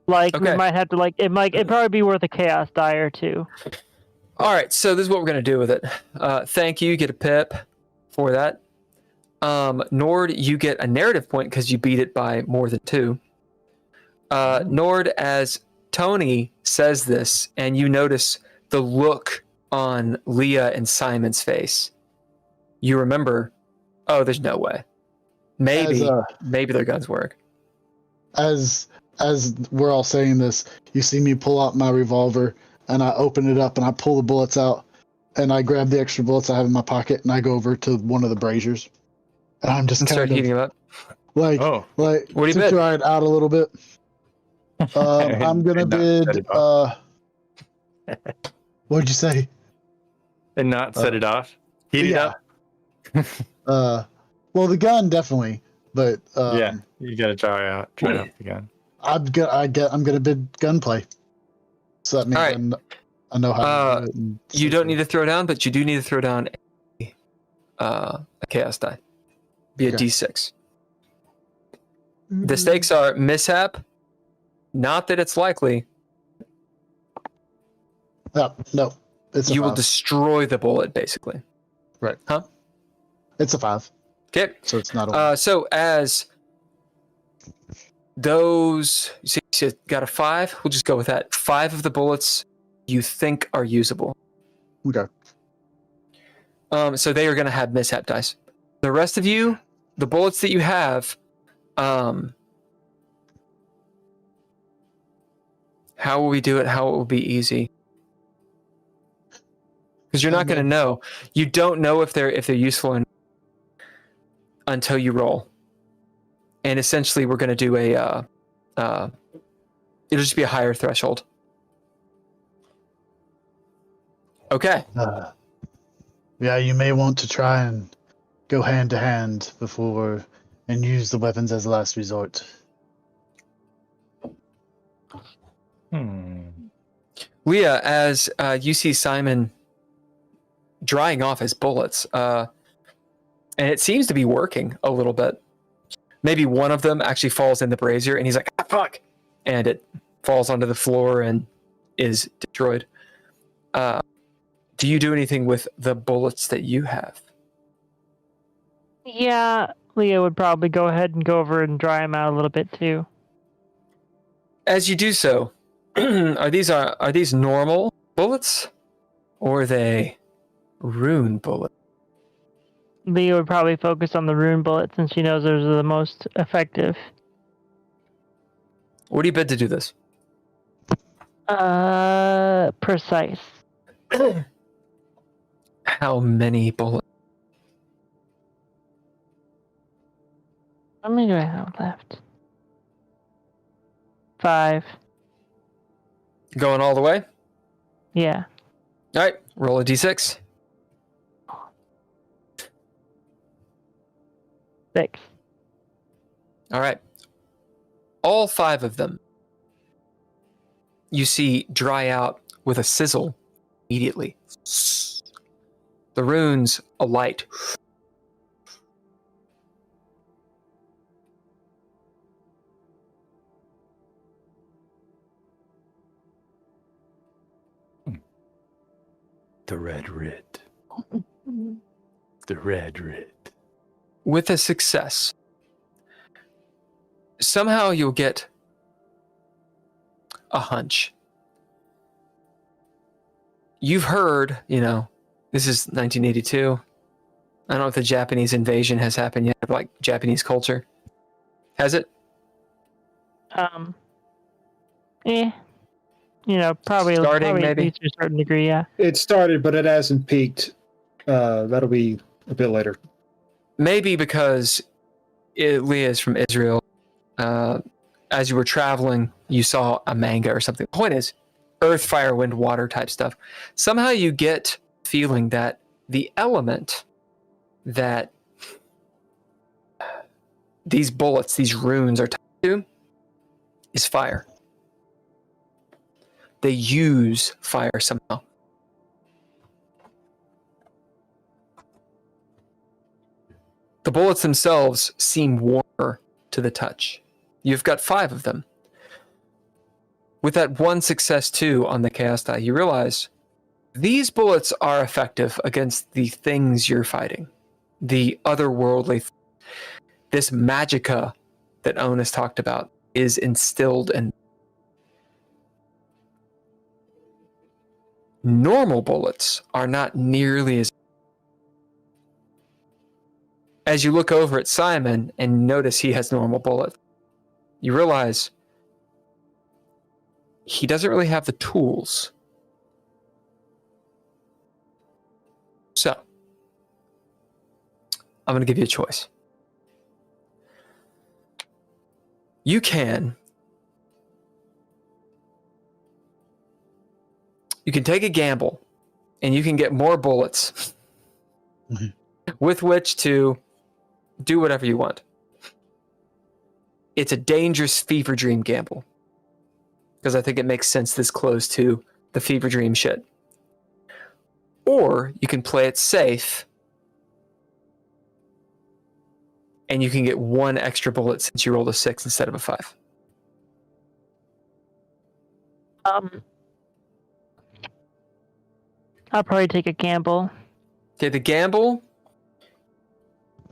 Like we Okay. might have to it'd probably be worth a chaos die or two. All right, so this is what we're going to do with it. Thank you. You get a pip for that. Nord, you get a narrative point because you beat it by more than 2. Nord, as Tony says this, and you notice the look on Leah and Simon's face, you remember, oh, there's no way. Maybe their guns work. As we're all saying this, you see me pull out my revolver and I open it up and I pull the bullets out and I grab the extra bullets I have in my pocket and I go over to one of the braziers and I'm just And start heating them up. like What do you to bid? try it out a little bit. I'm gonna bid. What'd you say? And not set it off. Heat it up. Well, the gun definitely, but Yeah, you gotta try out the gun. I'm gonna bid gunplay. So that means All right. I know how to do it. And You don't need to throw down, but you do need to throw down a chaos die. Be a Okay. D6. The stakes are mishap. Not that it's likely. No, it's a You 5. will destroy the bullet, basically. Right. Huh? It's a 5. Okay. So it's not a So as those, you see, you got a 5. We'll just go with that. 5 of the bullets you think are usable. okay. So they are going to have mishap dice. The rest of you, the bullets that you have, how will we do it? How it will be easy? Because you're not going to know. You don't know if they're useful or not until you roll. And essentially, we're going to do it'll just be a higher threshold. Okay. Yeah, you may want to try and go hand to hand before and use the weapons as a last resort. Leah, as you see Simon drying off his bullets, and it seems to be working a little bit. Maybe one of them actually falls in the brazier, and he's like, ah, fuck! And it falls onto the floor and is destroyed. Do you do anything with the bullets that you have? Yeah, Leah would probably go ahead and go over and dry them out a little bit too. As you do so, are these normal bullets, or are they rune bullets? Leah would probably focus on the rune bullets since she knows those are the most effective. What do you bid to do this? Precise. How many bullets? How many do I have left? 5. Going all the way? Yeah. All right, roll a d6. 6. All right. All 5 of them you see dry out with a sizzle immediately. The runes alight. The Red Writ. The Red Writ. With a success, somehow you'll get a hunch. You've heard, this is 1982. I don't know if the Japanese invasion has happened yet, of like Japanese culture. Has it? Probably Starting, maybe? at least to a certain degree, yeah. It started, but it hasn't peaked. That'll be a bit later. Maybe because Leah is from Israel. As you were traveling, you saw a manga or something. The point is, earth, fire, wind, water type stuff. Somehow you get the feeling that the element that these bullets, these runes are tied to is fire. They use fire somehow. The bullets themselves seem warmer to the touch. You've got 5 of them. With that 1 success too on the chaos die, you realize these bullets are effective against the things you're fighting. The otherworldly, this magicka that Owen has talked about is instilled in. Normal bullets are not nearly as you look over at Simon and notice he has normal bullets, you realize he doesn't really have the tools. So, I'm going to give you a choice. You can take a gamble and you can get more bullets with which to do whatever you want. It's a dangerous fever dream gamble because I think it makes sense this close to the fever dream shit. Or you can play it safe and you can get 1 extra bullet since you rolled a 6 instead of a 5. I'll probably take a gamble. Okay, the gamble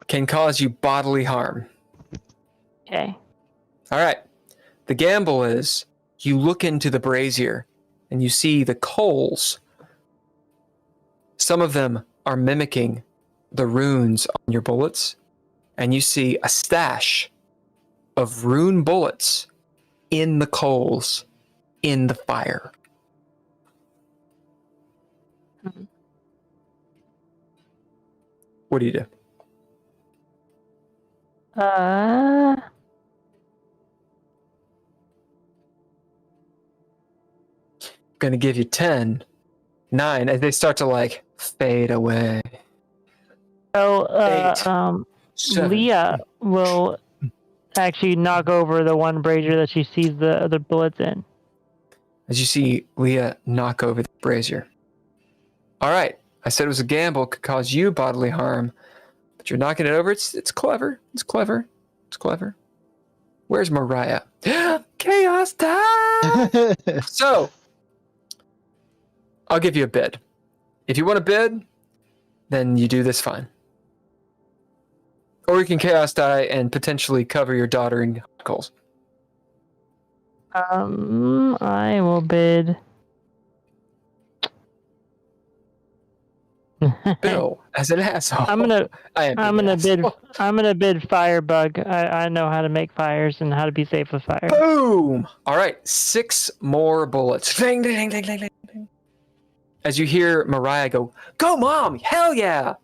can cause you bodily harm. Okay. All right. The gamble is you look into the brazier and you see the coals. Some of them are mimicking the runes on your bullets, and you see a stash of rune bullets in the coals in the fire. Mm-hmm. What do you do? Going to give you 10, 9 as they start to like fade away. So, 8, 7. Leah will actually knock over the one brazier that she sees the other bullets in. As you see Leah knock over the brazier. All right. I said it was a gamble, could cause you bodily harm, but you're knocking it over. It's clever. It's clever. It's clever. Where's Mariah? Chaos time! So, I'll give you a bid. If you want a bid, then you do this fine. Or you can chaos die and potentially cover your daughter in coals. I will bid. Bill, as an asshole. I'm gonna bid. asshole. I'm gonna bid Firebug. I know how to make fires and how to be safe with fire. Boom! All right, 6 more bullets. Ding, ding, ding, ding, ding, ding. As you hear Mariah go, "Go, Mom! Hell yeah!"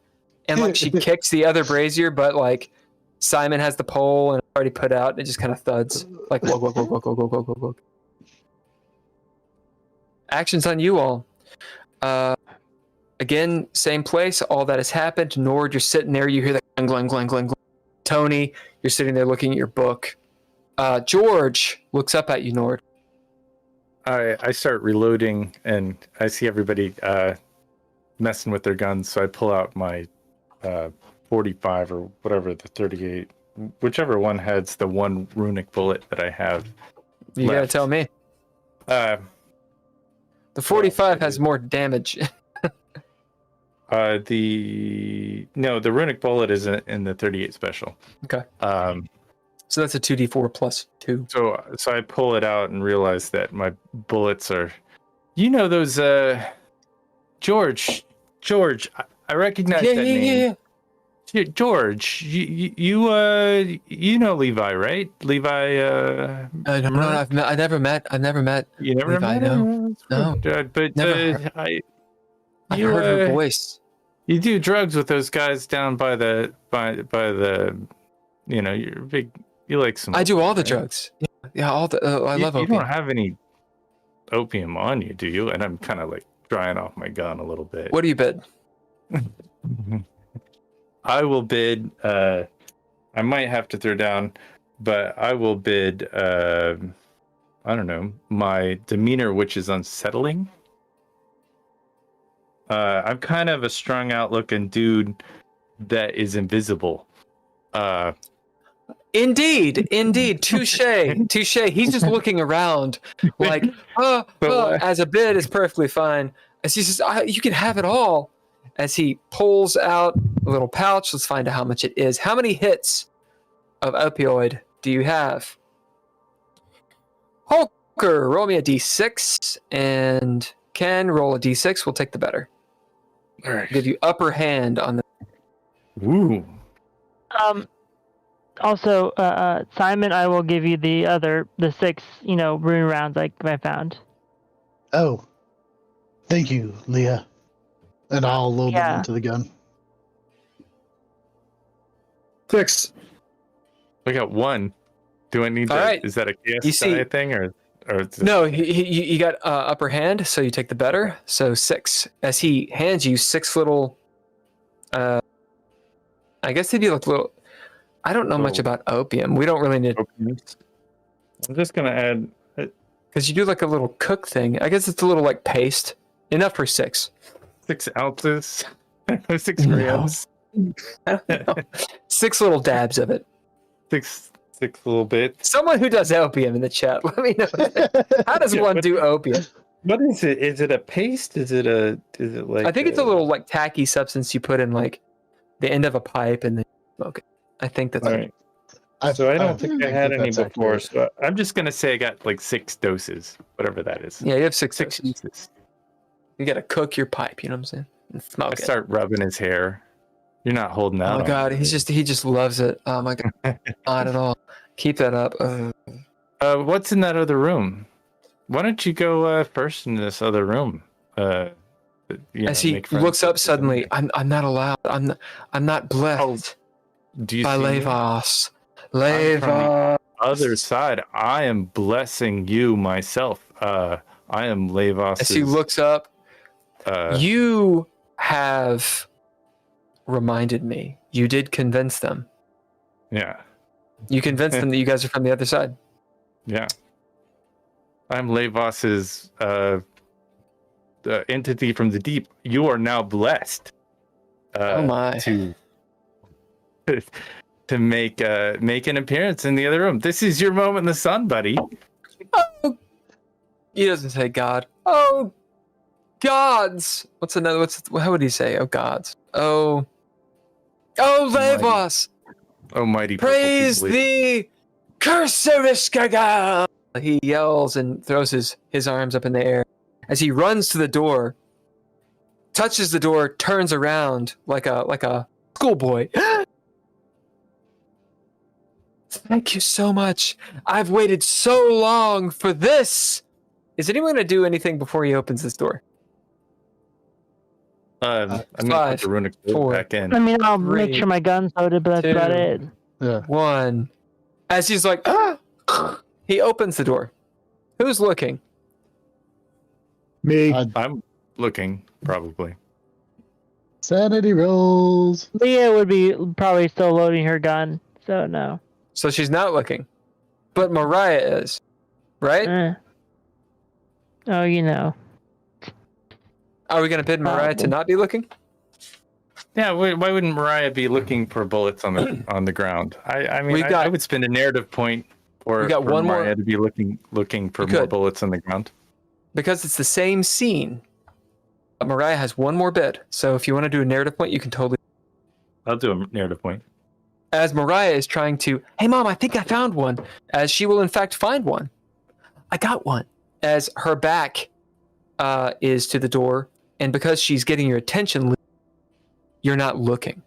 And like she kicks the other brazier, but like Simon has the pole and already put out, and it just kind of thuds. Like, whoa, whoa, whoa, whoa, whoa, whoa, whoa, whoa. Actions on you all. Again, same place. All that has happened. Nord, you're sitting there. You hear the glang, glang, glang, glang. Tony, you're sitting there looking at your book. George looks up at you, Nord. I start reloading and I see everybody messing with their guns, so I pull out my 45 or whatever, the 38, whichever one has the 1 runic bullet that I have. You gotta tell me. The 45 has more damage. The runic bullet is in the 38 special. Okay. So that's a 2d4 plus 2. So I pull it out and realize that my bullets are, those George, I recognize that name. Yeah. George, you know Levi, right? Levi. No, I never met. You never Levi, met him? No. But Never I heard her voice. You do drugs with those guys down by the you're big. You like some. I do all the right? drugs. Yeah, all the. I love opium. You don't have any opium on you, do you? And I'm kind of like drying off my gun a little bit. What do you bid? I will bid. I might have to throw down, but I will bid. I don't know, my demeanor, which is unsettling. I'm kind of a strung out looking dude that is invisible. Indeed, touche. He's just looking around like, as a bid is perfectly fine. As he says, you can have it all. As he pulls out a little pouch, let's find out how much it is. How many hits of opioid do you have? Holker, roll me a d6, and Ken, roll a d6. I'll take the better. All right. Give you upper hand on the. Ooh. Also, Simon, I will give you the 6, rune rounds I found. Oh, thank you, Leah. And I'll load them into the gun. 6. I got 1. Do I need All right. Is that a KSI thing or No, you got upper hand, so you take the better. So 6. As he hands you 6 little. I guess they'd be like little. I don't know much about opium. We don't really need. I'm just gonna add because you do like a little cook thing. I guess it's a little like paste. Enough for 6. 6 ounces. 6 grams. I don't know. 6 little dabs of it. 6 little bits. Someone who does opium in the chat. Let me know. How does one do opium? What is it? Is it a paste? Is it like? I think it's a little like tacky substance you put in like the end of a pipe and then smoke it. I think that's all right. So I don't think I had any before. So I'm just gonna say I got like 6 doses, whatever that is. Yeah, you have 6 doses. You gotta cook your pipe. You know what I'm saying? And smoke it. Start rubbing his hair. You're not holding out. Oh my god, he just loves it. Oh my god, not at all. Keep that up. What's in that other room? Why don't you go first in this other room? As he looks up suddenly, I'm not allowed. I'm not blessed do you by see Levos. From the other side, I am blessing you myself. I am Levos. As he looks up, you have reminded me. You did convince them. Yeah. You convinced them that you guys are from the other side. Yeah. I'm Levos's entity from the deep. You are now blessed. Oh my. To make an appearance in the other room. This is your moment in the sun, buddy. Oh, he doesn't say God. Oh, gods. How would he say? Oh, gods. Oh, Levos. Almighty. Praise thee, Cursoriskaga. He yells and throws his arms up in the air as he runs to the door, touches the door, turns around like a schoolboy. Thank you so much. I've waited so long for this. Is anyone going to do anything before he opens this door? I'm going to put the runic code back in. I mean, I'll make sure my gun's loaded, but that's about it. Yeah. 1. As he's like, he opens the door. Who's looking? Me. I'm looking, probably. Sanity rolls. Leah would be probably still loading her gun, so no. So she's not looking. But Mariah is. Right? Oh, you know. Are we going to bid Mariah to not be looking? Yeah, why wouldn't Mariah be looking for bullets on the ground? I mean, I would spend a narrative point for Mariah to be looking for more bullets on the ground. Because it's the same scene. Mariah has one more bid. So if you want to do a narrative point, you can totally... I'll do a narrative point. As Mariah is trying to, hey mom, I think I found one. As she will in fact find one. I got one. As her back is to the door, and because she's getting your attention, you're not looking.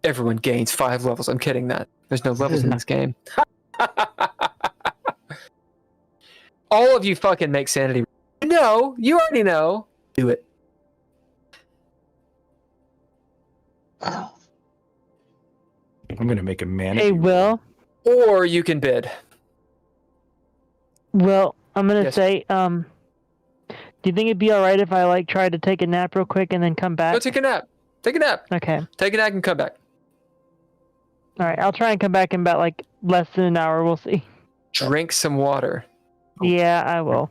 Everyone gains 5 levels. I'm kidding that. There's no levels in this game. All of you fucking make sanity. No, you already know. Do it. I'm going to make a man. Hey, Will. Or you can bid. Well, I'm going to say, do you think it'd be all right if I try to take a nap real quick and then come back? Go take a nap. Take a nap. Okay. Take a nap and come back. All right, I'll try and come back in about less than an hour. We'll see. Drink some water. Yeah, I will.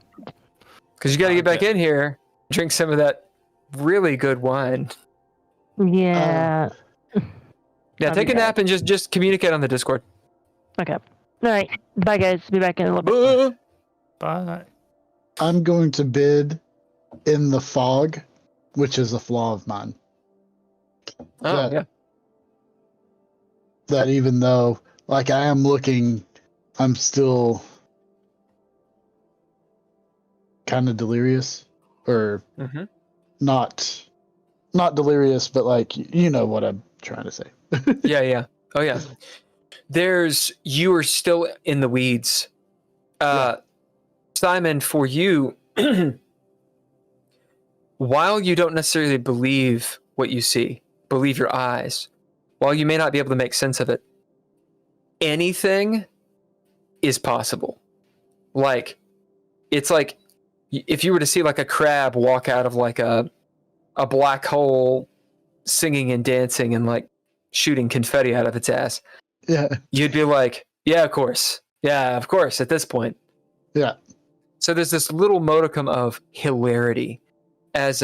Because you got to get back in here. Drink some of that really good wine. Yeah. Yeah, I'll take be a nap and just communicate on the Discord. Okay. All right. Bye, guys. Be back in a little bit. Bye. I'm going to bid in the fog, which is a flaw of mine. Oh, That- yeah. That even though, like, I am looking, I'm still kind of delirious, or Mm-hmm. not delirious, but like, you know what I'm trying to say. Yeah. Oh, yeah. You are still in the weeds. Simon, for you, while you don't necessarily believe what you see, believe your eyes, while you may not be able to make sense of it, anything is possible. Like, it's like if you were to see like a crab walk out of like a black hole singing and dancing and like shooting confetti out of its ass, Yeah. you'd be like, yeah, of course. Yeah, of course, at this point. Yeah. So there's this little modicum of hilarity as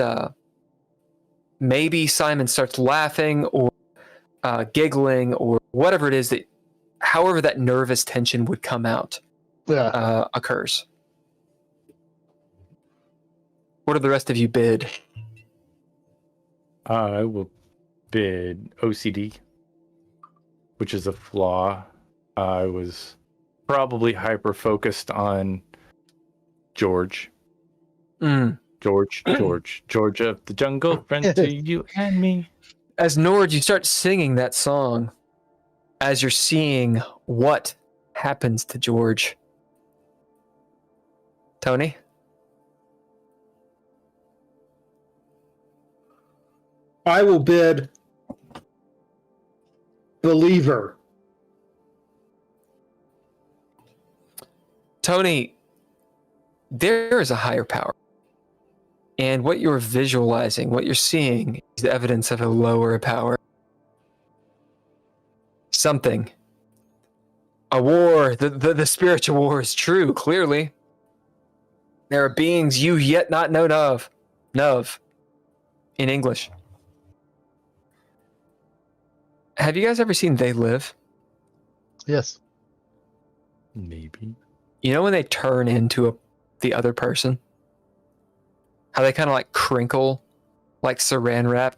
maybe Simon starts laughing or giggling or whatever it is that, however that nervous tension would come out, occurs. What do the rest of you bid? I will bid OCD, which is a flaw. I was probably hyper focused on George. George of the jungle, friend to you and me. As Nord, you start singing that song as you're seeing what happens to George. Tony? I will bid believer. Tony, there is a higher power. And what you're visualizing, what you're seeing, is evidence of a lower power. Something. A war. The spiritual war is true, clearly. There are beings you yet not known of. Nov. In English. Have you guys ever seen They Live? Yes. Maybe. You know when they turn into the other person? How they kind of like crinkle like saran wrap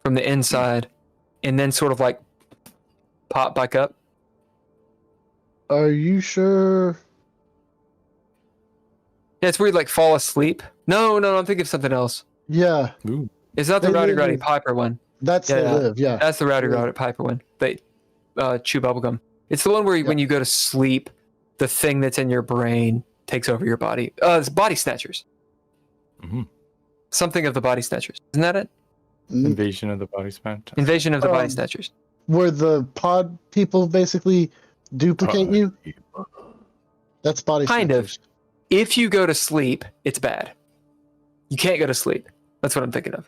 from the inside and then sort of like pop back up? Are you sure? Yeah, it's where you like fall asleep. No, I'm thinking of something else. Yeah. Ooh. It's not the They Rowdy Live Roddy is- Piper one. That's Yeah, They yeah. Live, yeah. That's the Rowdy Yeah. Roddy Piper one. They chew bubblegum. It's the one where when you go to sleep, the thing that's in your brain takes over your body. It's Body Snatchers. Mm-hmm. Something of the Body Snatchers. Isn't that it? Invasion of the Body Snatchers. Invasion of the Body Um, Snatchers. Where the pod people basically duplicate you? That's Body Kind of. Snatchers. If you go to sleep, it's bad. You can't go to sleep. That's what I'm thinking of.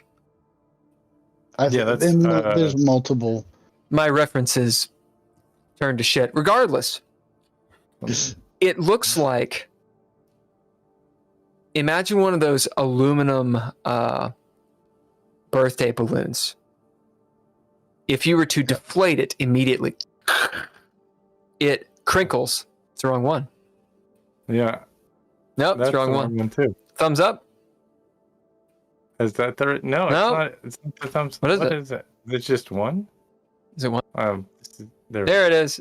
Yeah, that's, there's multiple. My references turn to shit. Regardless, it looks like, imagine one of those aluminum birthday balloons. If you were to deflate it immediately, it crinkles. It's the wrong one. Yeah. Nope, it's the wrong one. too. Thumbs up. Is that the no? No. It's not the thumbs. What is What it? is it? Is it just one? Is it one? There There it is.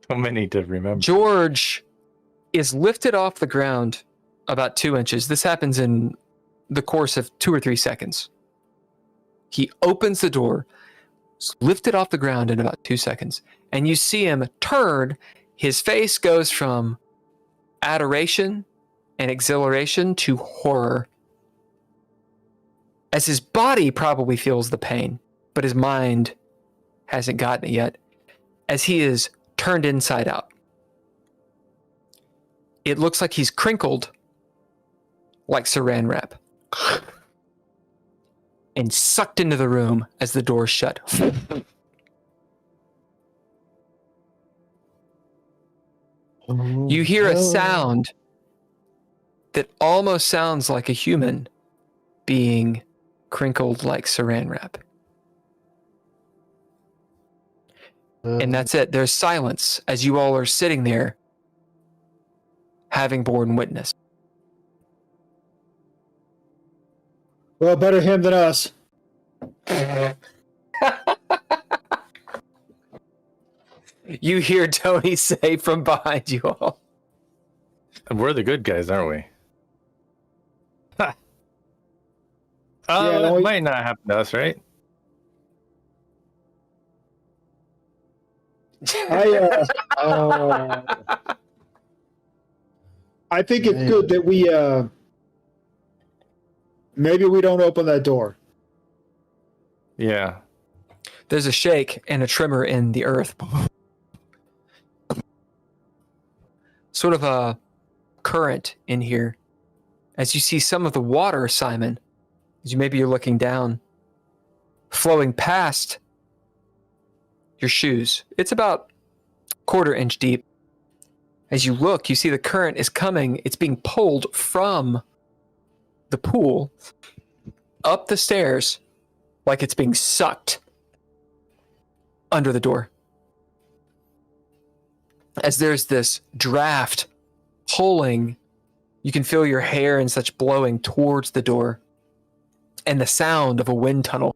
so many to remember. George is lifted off the ground about 2 inches. This happens in the course of 2 or 3 seconds. He opens the door, is lifted off the ground in about 2 seconds, and you see him turn. His face goes from adoration and exhilaration to horror, as his body probably feels the pain, but his mind hasn't gotten it yet, as he is turned inside out. It looks like he's crinkled like saran wrap and sucked into the room as the door shut. You hear a sound that almost sounds like a human being crinkled like saran wrap. And that's it. There's silence as you all are sitting there, having borne witness. Well, better him than us. You hear Tony say from behind you all. We're the good guys, aren't we? Yeah, it might not happen to us, right? I think it's good that we maybe we don't open that door. Yeah. There's a shake and a tremor in the earth. Sort of a current in here. As you see some of the water, Simon, as you're looking down, flowing past your shoes. It's about a quarter-inch deep. As you look, you see the current is coming. It's being pulled from the pool up the stairs like it's being sucked under the door. As there's this draft pulling, you can feel your hair and such blowing towards the door, and the sound of a wind tunnel.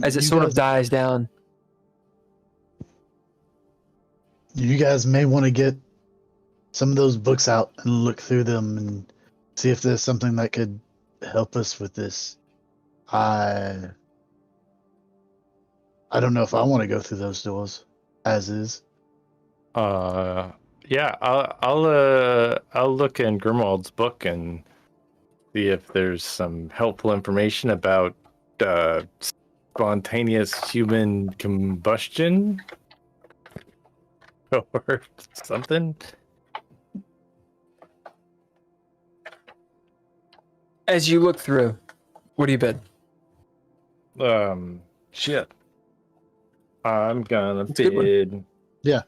As it sort of dies down. You guys may want to get some of those books out and look through them and see if there's something that could help us with this. I don't know if I want to go through those doors as is. Yeah, I'll look in Grimwald's book and see if there's some helpful information about spontaneous human combustion or something. As you look through, what do you bid? Shit. I'm gonna That's a good bid. Yeah.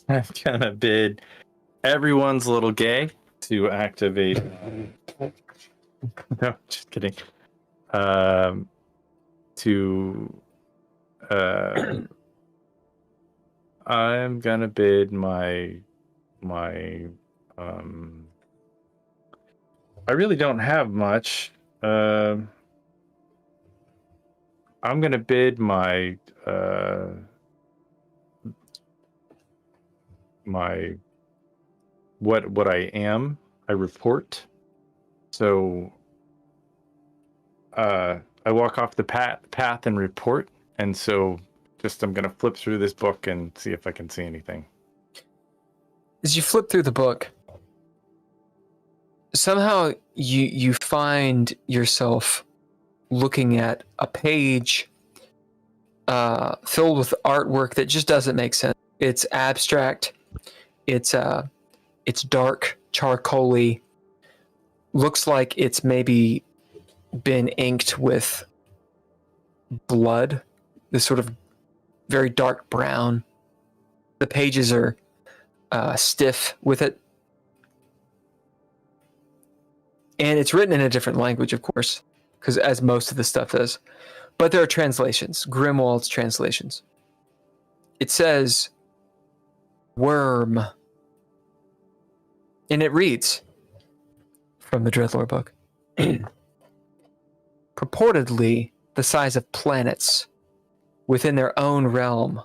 I'm gonna bid everyone's little gay to activate. No, just kidding. I'm gonna bid my I really don't have much. I'm gonna bid my what I am. I report. So I walk off the path and report, and so just I'm gonna flip through this book and see if I can see anything. As you flip through the book, somehow you find yourself looking at a page filled with artwork that just doesn't make sense. It's abstract. It's dark, charcoaly. Looks like it's maybe been inked with blood. This sort of very dark brown. The pages are stiff with it. And it's written in a different language, of course, because as most of the stuff is. But there are translations, Grimwald's translations. It says, worm. And it reads, from the DreadLore book, purportedly the size of planets within their own realm,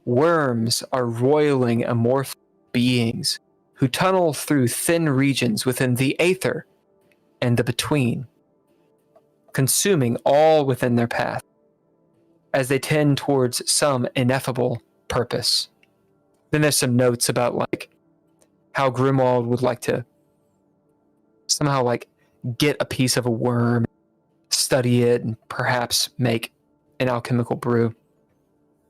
worms are roiling amorphous beings who tunnel through thin regions within the aether and the between, consuming all within their path as they tend towards some ineffable purpose. Then there's some notes about like how Grimwald would like to somehow like get a piece of a worm, study it, and perhaps make an alchemical brew.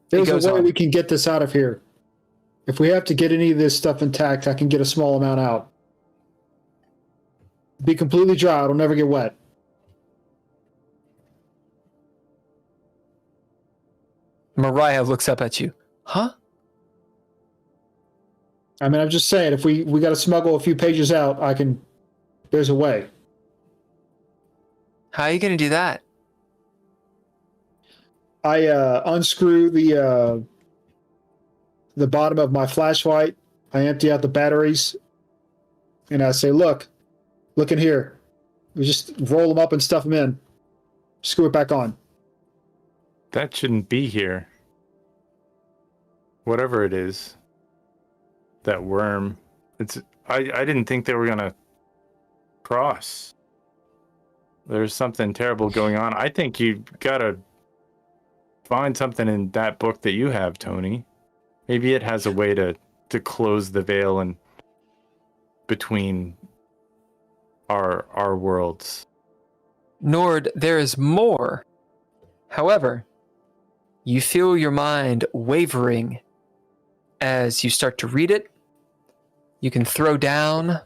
There's a way we can get this out of here. If we have to get any of this stuff intact, I can get a small amount out. Be completely dry. It'll never get wet. Mariah looks up at you. Huh? I mean, I'm just saying, if we got to smuggle a few pages out, there's a way. How are you going to do that? I unscrew the bottom of my flashlight. I empty out the batteries, and I say, look in here. We just roll them up and stuff them in. Screw it back on. That shouldn't be here. Whatever it is. That worm. I didn't think they were gonna cross. There's something terrible going on. I think you gotta find something in that book that you have, Tony. Maybe it has a way to close the veil and between our worlds. Nord, there is more. However, you feel your mind wavering as you start to read it. You can throw down.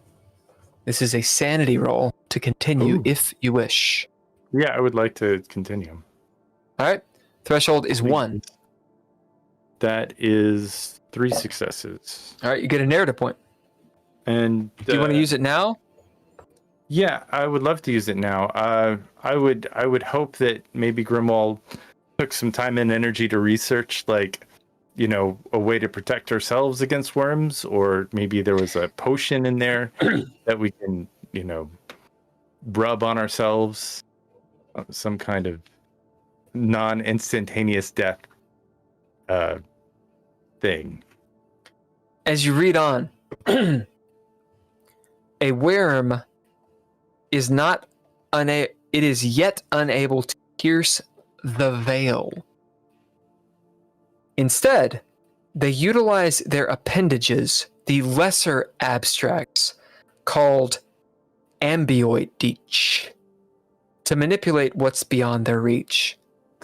This is a sanity roll to continue if you wish. Yeah, I would like to continue. All right. Threshold is 1. That is 3 successes. All right. You get a narrative point. And Do you want to use it now? Yeah, I would love to use it now. I would hope that maybe Grimwald took some time and energy to research, like, you know, a way to protect ourselves against worms, or maybe there was a potion in there that we can, you know, rub on ourselves, some kind of non-instantaneous death thing. As you read on, a worm is not it is yet unable to pierce the veil. Instead, they utilize their appendages, the lesser abstracts, called ambioideach, to manipulate what's beyond their reach.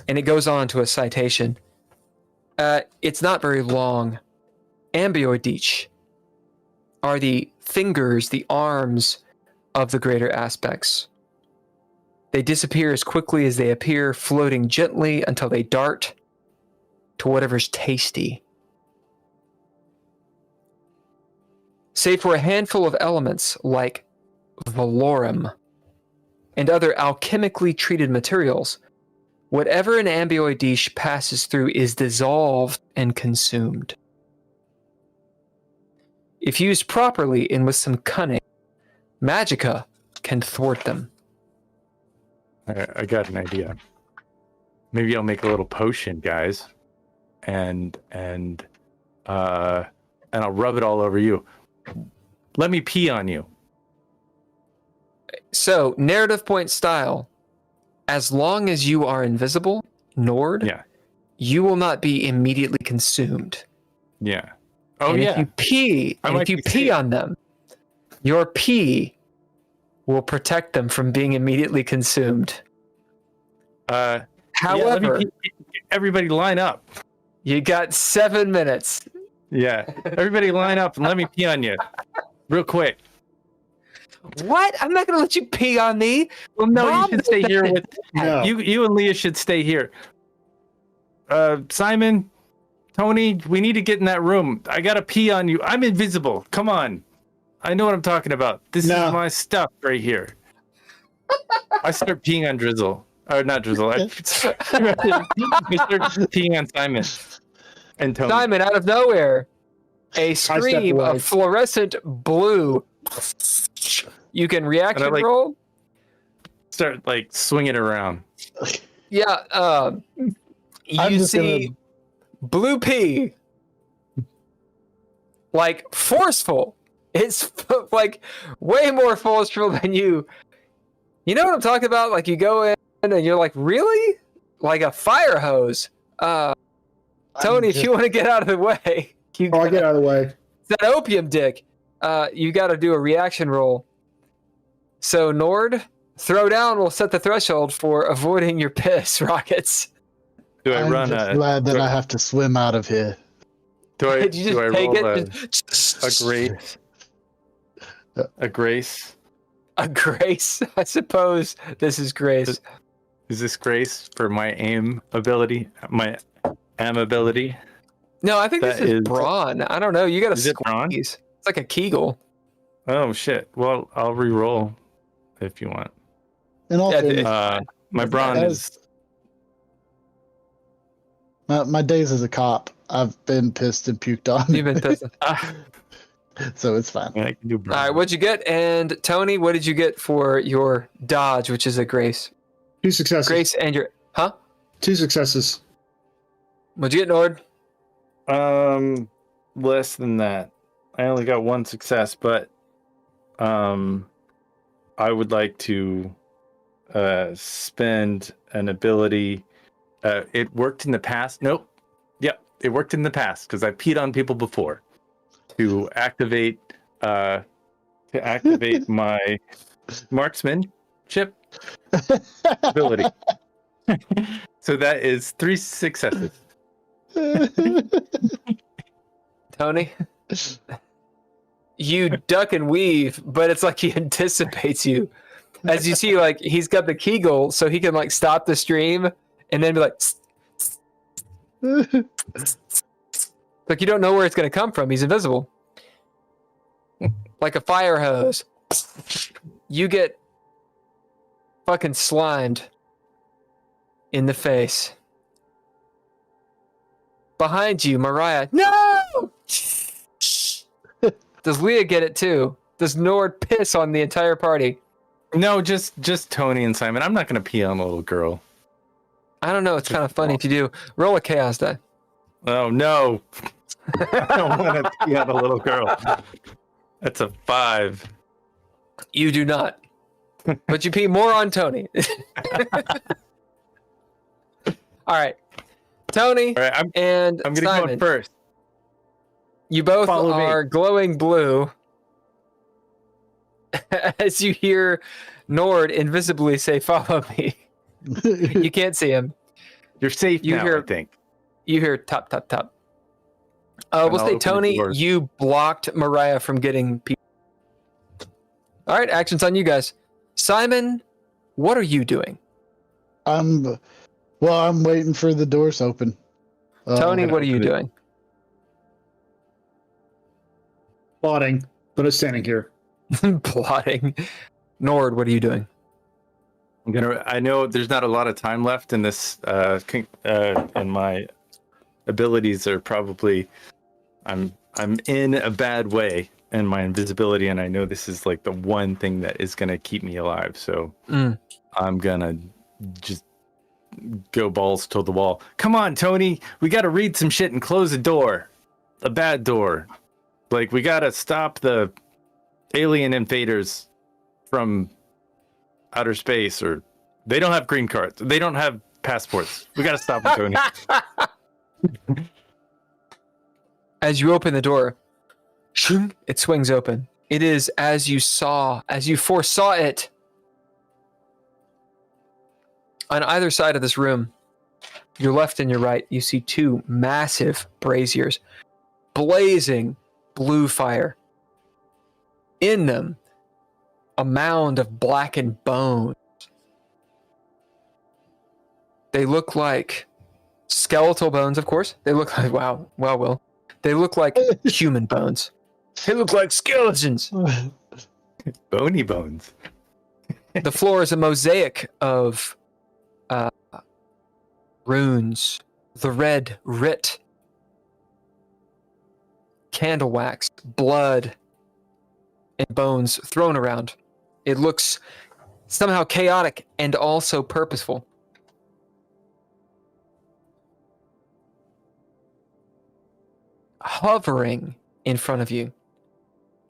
And it goes on to a citation. It's not very long. Ambioideach are the fingers, the arms of the greater aspects. They disappear as quickly as they appear, floating gently until they dart to whatever's tasty. Save for a handful of elements like valorum and other alchemically treated materials, whatever an ambioideach passes through is dissolved and consumed. If used properly and with some cunning, magicka can thwart them. I got an idea. Maybe I'll make a little potion, guys, and I'll rub it all over you. Let me pee on you. So, narrative point style. As long as you are invisible, Nord, you will not be immediately consumed. Yeah. Oh, and yeah. If you pee on them, your pee will protect them from being immediately consumed. However, everybody line up. You got 7 minutes. Yeah. Everybody line up and let me pee on you. Real quick. What? I'm not going to let you pee on me. Well, no, Mom, you should stay here with No. you and Leah should stay here. Simon, Tony, we need to get in that room. I got to pee on you. I'm invisible. Come on. I know what I'm talking about. This is my stuff right here. I start peeing on Drizzle. Or not Drizzle. I start peeing on Simon and Tony. Simon, out of nowhere, a stream of fluorescent blue. You can reaction roll. Start like swinging around. Yeah. You see blue pee, like forceful. It's like way more forceful than you. You know what I'm talking about? Like you go in and you're like, really? Like a fire hose. Tony, if you want to get out of the way, I'll get out of the way. It's that opium dick. You got to do a reaction roll. So Nord, throw down will set the threshold for avoiding your piss rockets. Do I I'm run just glad that I have to swim out of here. Do I Did you just roll take a grace? A grace? A grace? I suppose this is grace. Is this grace for my aim ability? My am ability? No, I think That this is is- brawn. I don't know. You got to Is it brawn? squeeze. It's like a Kegel. Oh shit. Well, I'll re-roll if you want. In all Yeah, fairness, My brawn is my days as a cop, I've been pissed and puked on. You've been pissed. So it's fine. I can do brawn. All right, what'd you get? And Tony, what did you get for your dodge, which is a grace? 2 successes. Grace and your... Huh? 2 successes. What'd you get, Nord? Less than that. I only got 1 success, but I would like to spend an ability. It worked in the past. Nope. Yep, it worked in the past because I peed on people before. To activate my marksmanship ability. So that is 3 successes. Tony? You duck and weave, but it's like he anticipates you. As you see, like, he's got the Kegel, so he can, like, stop the stream and then be like... Like, you don't know where it's going to come from. He's invisible. Like a fire hose. You get fucking slimed in the face. Behind you, Mariah. No! Does Leah get it too? Does Nord piss on the entire party? No, just Tony and Simon. I'm not going to pee on a little girl. I don't know. It's kind of funny if you do. Roll a chaos die. Oh, no. I don't want to pee on a little girl. That's a 5. You do not. But you pee more on Tony. All right. Tony All right, I'm going to Simon, go first. you both Follow me. are glowing blue as you hear Nord invisibly say, "Follow me." You can't see him. You're safe You now, hear- I think. You hear top, top, top. And We'll I'll say, open the Tony, door. you blocked Mariah from getting people. All right, action's on you guys. Simon, what are you doing? I'm waiting for the doors to open. Tony, gonna what are you open it. doing? Plotting, but it's standing here. Plotting. Nord, what are you doing? I know there's not a lot of time left in this, and my abilities are probably, I'm in a bad way in my invisibility, and I know this is like the one thing that is gonna keep me alive. So I'm gonna just go balls to the wall. Come on, Tony, we gotta read some shit and close a door, a bad door. Like, we gotta stop the alien invaders from outer space, or they don't have green cards. They don't have passports. We gotta stop them, Tony. As you open the door, it swings open. It is as you foresaw it. On either side of this room, your left and your right, you see 2 massive braziers, blazing blue fire. In them, a mound of blackened bones. They look like skeletal bones, of course. They look like, Will. They look like human bones. They look like skeletons. Bony bones. The floor is a mosaic of runes. The Red Writ. Candle wax, blood, and bones thrown around. It looks somehow chaotic and also purposeful. Hovering in front of you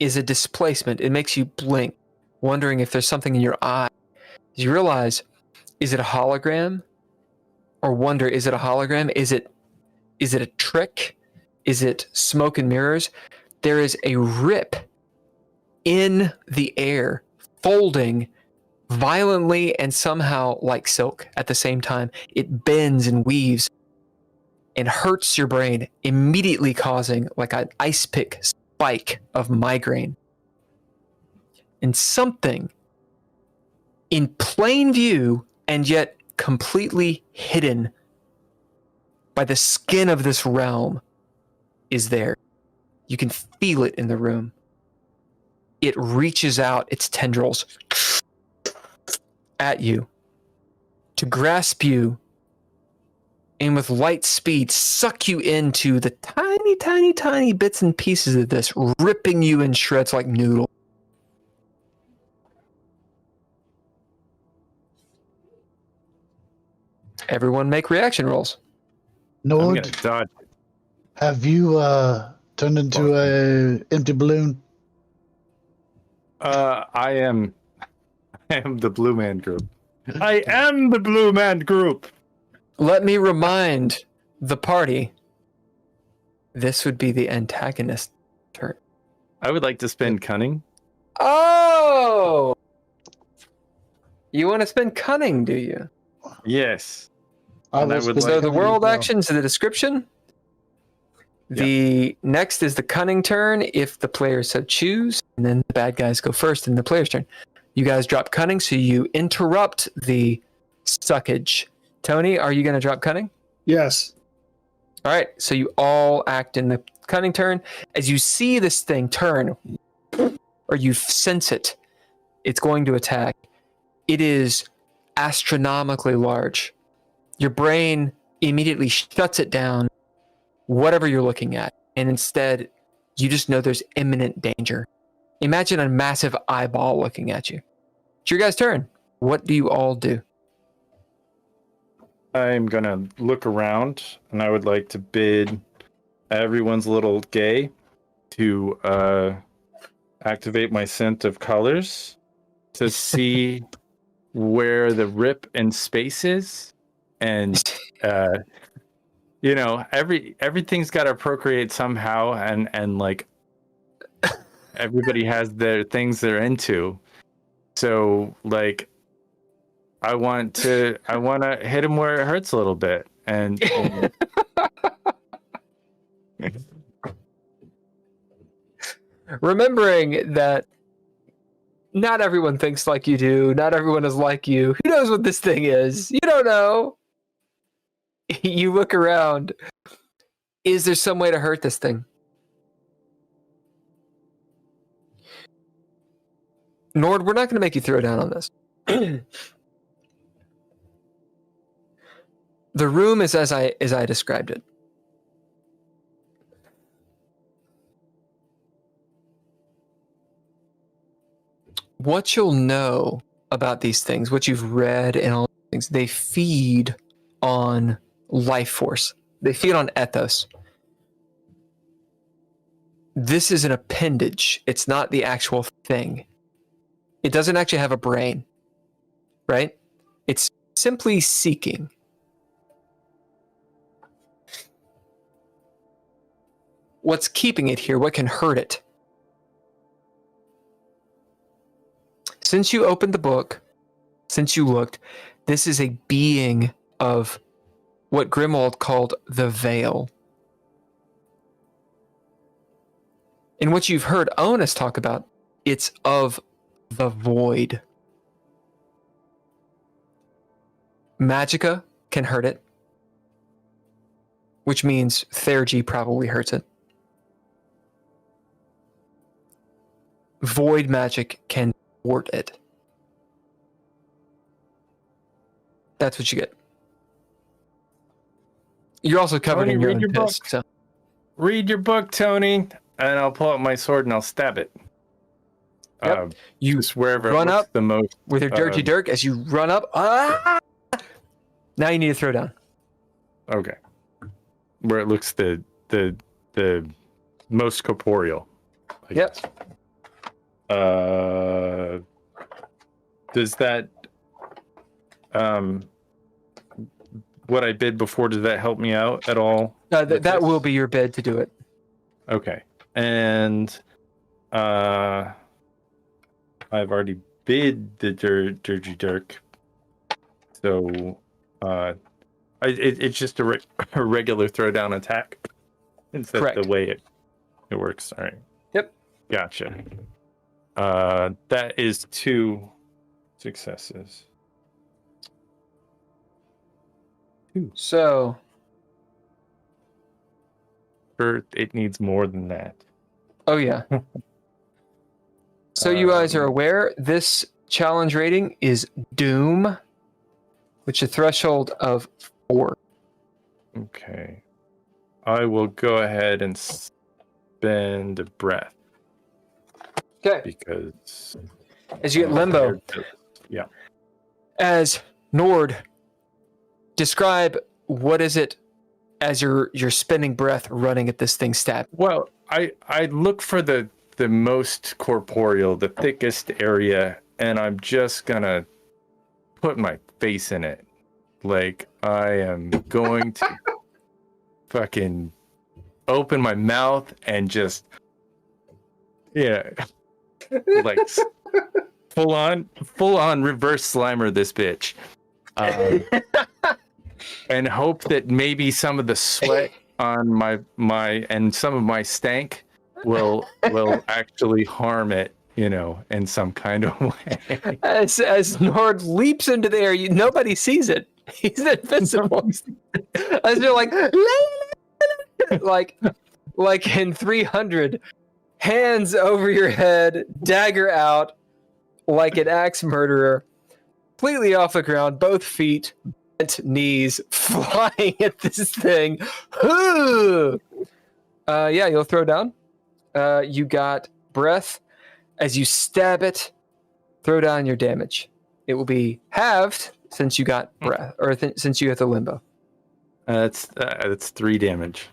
is a displacement. It makes you blink, wondering if there's something in your eye. You realize, is it a hologram? Or wonder, is it a hologram? Is it a trick? Is it smoke and mirrors? There is a rip in the air, folding violently and somehow like silk at the same time. It bends and weaves and hurts your brain, immediately causing like an ice pick spike of migraine. And something in plain view and yet completely hidden by the skin of this realm is there. You can feel it in the room. It reaches out its tendrils at you to grasp you and with light speed suck you into the tiny, tiny, tiny bits and pieces of this, ripping you in shreds like noodle. Everyone make reaction rolls. I'm gonna Nord, dodge. have you turned into a empty balloon? I am the Blue Man Group. I am the Blue Man Group. Let me remind the party, this would be the antagonist turn. I would like to spend cunning. Oh! You want to spend cunning, do you? Yes. I And I will would spend So the cunning world as well. actions in the description. The next is the cunning turn if the players so choose, and then the bad guys go first in the player's turn. You guys drop cunning, so you interrupt the suckage. Tony, are you going to drop cunning? Yes. All right, so you all act in the cunning turn. As you see this thing turn, or you sense it, it's going to attack. It is astronomically large. Your brain immediately shuts it down, whatever you're looking at, and instead, you just know there's imminent danger. Imagine a massive eyeball looking at you. It's your guys' turn. What do you all do? I'm gonna look around, and I would like to bid everyone's little gay to activate my scent of colors to see where the rip in space is, and everything's got to procreate somehow, and like everybody has their things they're into. So like, I want to hit him where it hurts a little bit, and remembering that not everyone thinks like you do, not everyone is like you. Who knows what this thing is? You don't know. You look around. Is there some way to hurt this thing? Nord, we're not going to make you throw down on this. The room is as I described it. What you'll know about these things, what you've read and all things, they feed on life force. They feed on ethos. This is an appendage. It's not the actual thing. It doesn't actually have a brain, right? It's simply seeking. What's keeping it here? What can hurt it? Since you opened the book, since you looked, this is a being of what Grimwald called the Veil. In what you've heard Onus talk about, it's of the void. Magicka can hurt it, which means ttrpg probably hurts it. Void magic can thwart it. That's what you get. You're also covered Tony, in your read own your piss. book. So. read your book, Tony, and I'll pull out my sword and I'll stab it. Yep. You just wherever run it looks up the most with your dirty dirk. As you run up, now you need to throw down. Okay. Where it looks the most corporeal. I Yep. guess. Does that what I bid before, does that help me out at all? That will be your bid to do it. Okay. And I've already bid the dirty dirk. So it's just a regular throwdown attack. Is that Correct. the way it works? All right. Yep. Gotcha. That is 2 successes. So However, it needs more than that. Oh, yeah. So you guys are aware this challenge rating is Doom, which is a threshold of 4. Okay. I will go ahead and spend a breath. Okay. Because As you get limbo. Yeah. As Nord, describe what is it as you're spending breath running at this thing stab. Well, I look for the most corporeal, the thickest area, and I'm just gonna put my face in it. Like I am going to fucking open my mouth and just like full on reverse Slimer this bitch. And hope that maybe some of the sweat on my and some of my stank will actually harm it, in some kind of way. As Nord leaps into the air, nobody sees it. He's invincible. As they're like in 300, hands over your head, dagger out, like an axe murderer, completely off the ground, both feet, bent knees, flying at this thing. Yeah, you'll throw down. You got breath. As you stab it, throw down your damage. It will be halved since you got breath, or since you got the limbo. That's 3 damage.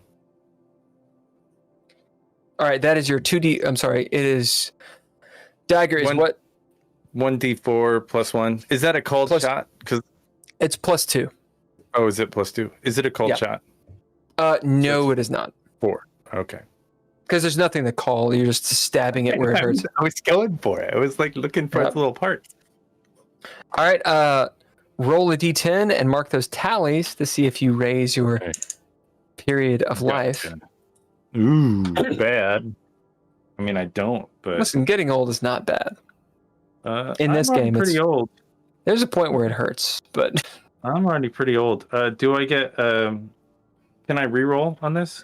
All right, that is your 2d. I'm sorry, it is dagger is what? 1d4 plus 1. Is that a cold shot? Because it's +2. Oh, is it +2? Is it a cold shot? No, so it is not. 4. Okay. Because there's nothing to call. You're just stabbing it where it hurts. I was going for it. I was like looking for its little parts. All right. Roll a d10 and mark those tallies to see if you raise your period of life. Ooh, bad. I mean, I don't, but listen, getting old is not bad. In this I'm game, pretty it's old. There's a point where it hurts, but I'm already pretty old. Do I get? Can I reroll on this?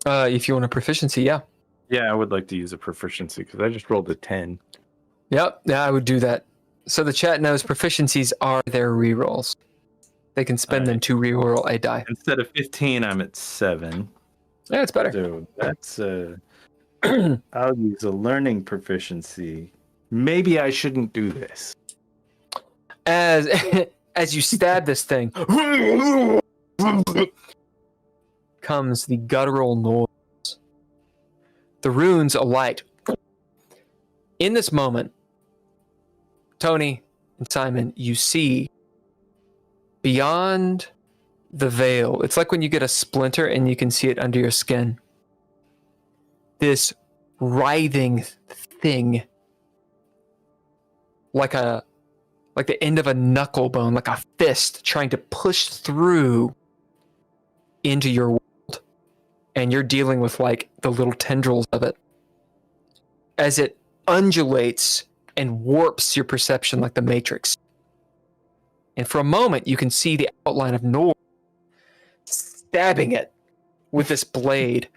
If you want a proficiency, yeah. Yeah, I would like to use a proficiency because I just rolled a 10. Yep, yeah, I would do that. So the chat knows proficiencies are their rerolls. They can spend them to reroll a die. Instead of 15, I'm at 7. Yeah, it's better. So that's I'll use a learning proficiency. Maybe I shouldn't do this. As you stab this thing, comes the guttural noise. The runes alight. In this moment, Tony and Simon, you see beyond the veil. It's like when you get a splinter and you can see it under your skin. This writhing thing, like the end of a knuckle bone, like a fist trying to push through into your world. And you're dealing with like the little tendrils of it as it undulates and warps your perception like the Matrix. And for a moment, you can see the outline of Nord stabbing it with this blade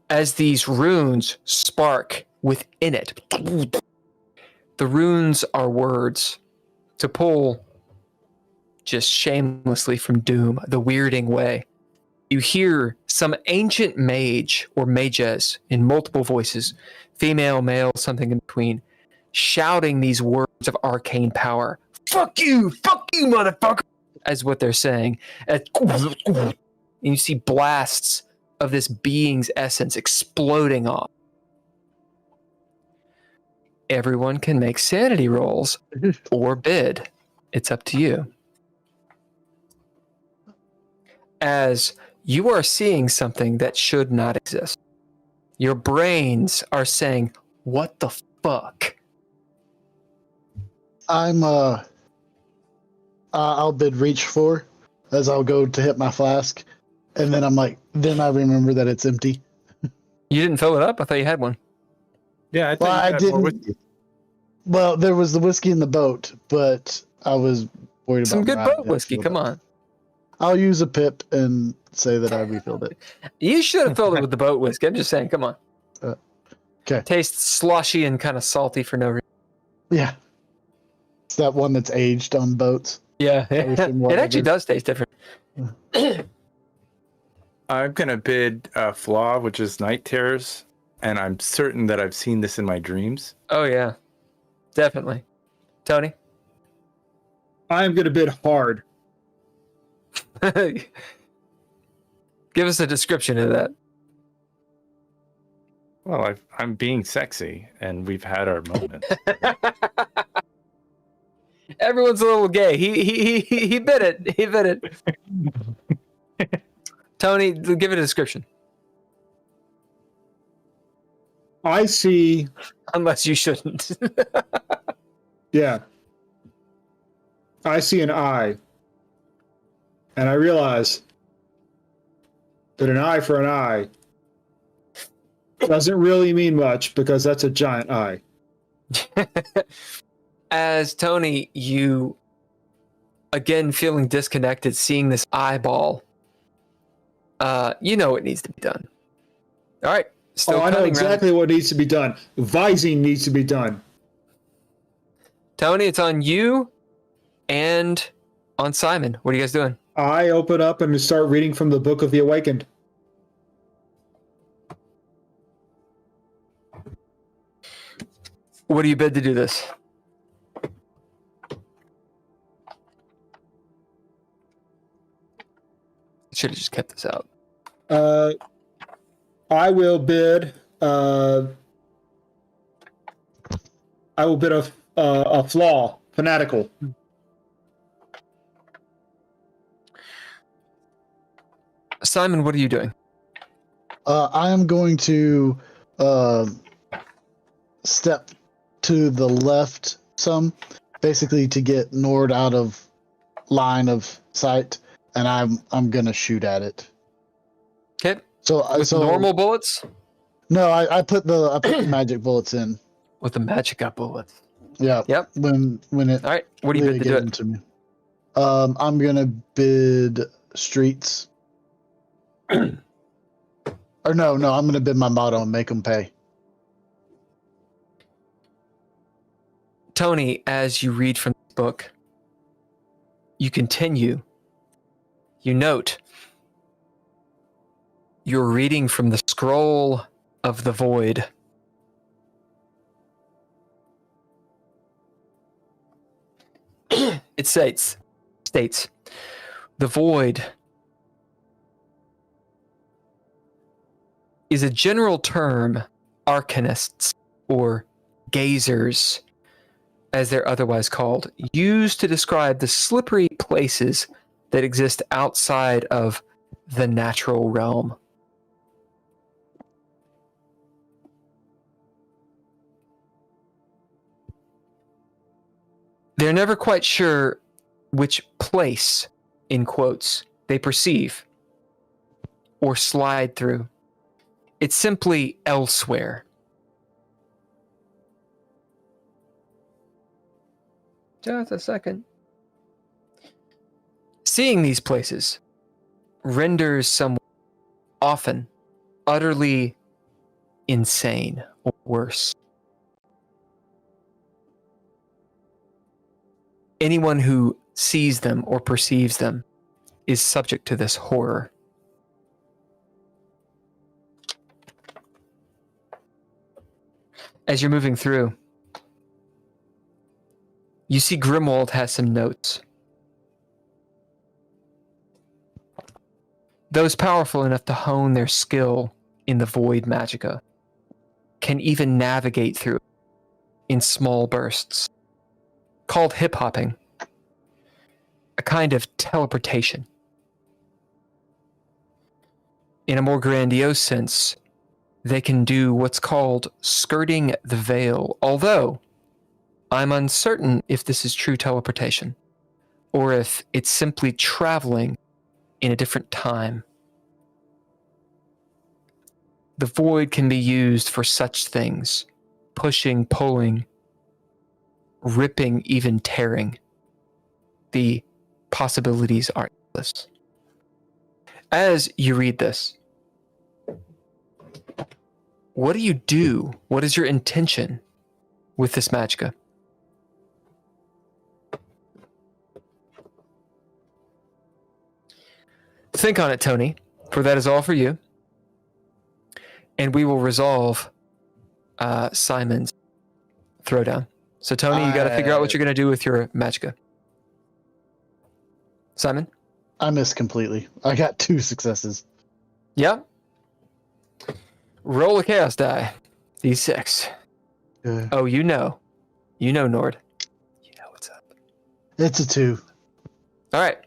as these runes spark within it. The runes are words to pull just shamelessly from Doom, the weirding way. You hear some ancient mage or mages in multiple voices, female, male, something in between, shouting these words of arcane power. Fuck you, motherfucker, as what they're saying. And you see blasts of this being's essence exploding off. Everyone can make sanity rolls or bid. It's up to you. As you are seeing something that should not exist. Your brains are saying, what the fuck? I'll bid reach for as I'll go to hit my flask. And then then I remember that it's empty. You didn't fill it up? I thought you had one. Yeah, I thought I didn't. Well, there was the whiskey in the boat, but I was worried about some good boat whiskey. Come on. I'll use a pip and say that I refilled it. You should have filled it with the boat whiskey. I'm just saying, come on. Okay. Tastes sloshy and kind of salty for no reason. Yeah. It's that one that's aged on boats. Yeah, Ocean it whatever. actually does taste different. I'm gonna bid flaw, which is night terrors, and I'm certain that I've seen this in my dreams. Oh yeah, definitely. Tony? I'm going to bid hard. Give us a description of that. Well, I'm being sexy, and we've had our moments. Everyone's a little gay. He bit it. He bit it. Tony, give it a description. I see. Unless you shouldn't. Yeah. I see an eye. And I realize that an eye for an eye doesn't really mean much because that's a giant eye. As Tony, you again feeling disconnected, seeing this eyeball, you know it needs to be done. All right. Still I know cutting exactly round. what needs to be done. Vising needs to be done. Tony, it's on you and on Simon. What are you guys doing? I open up and start reading from the Book of the Awakened. What do you bid to do this? Should have just kept this out. I will bid. I will bid a flaw, fanatical. Simon, what are you doing? I am going to step to the left some, basically to get Nord out of line of sight, and I'm gonna shoot at it. Okay. So Normal bullets? No, I put the magic bullets in. With the magic up bullets. Yeah. Yep. When it. All right. What do you bid to do it? To me. I'm gonna bid streets. Or no, I'm gonna bid my motto and make them pay. Tony, as you read from the book, you continue. You note you're reading from the scroll of the void. It states, the void is a general term arcanists, or gazers, as they're otherwise called, used to describe the slippery places that exist outside of the natural realm. They're never quite sure which place, in quotes, they perceive or slide through. It's simply elsewhere. Just a second. Seeing these places renders someone often utterly insane or worse. Anyone who sees them or perceives them is subject to this horror. As you're moving through, you see Grimwald has some notes. Those powerful enough to hone their skill in the void magica can even navigate through it in small bursts, called hip-hopping, a kind of teleportation. In a more grandiose sense, they can do what's called skirting the veil, although I'm uncertain if this is true teleportation, or if it's simply traveling in a different time. The void can be used for such things: pushing, pulling, ripping, even tearing. The possibilities are endless. As you read this, what do you do? What is your intention with this magicka? Think on it, Tony, for that is all for you. And we will resolve Simon's throwdown. So, Tony, you got to figure out what you're going to do with your magicka. Simon? I missed completely. I got 2 successes. Yep. Roll a chaos die. D6. Oh, you know. You know, Nord. You know what's up. It's a 2. All right.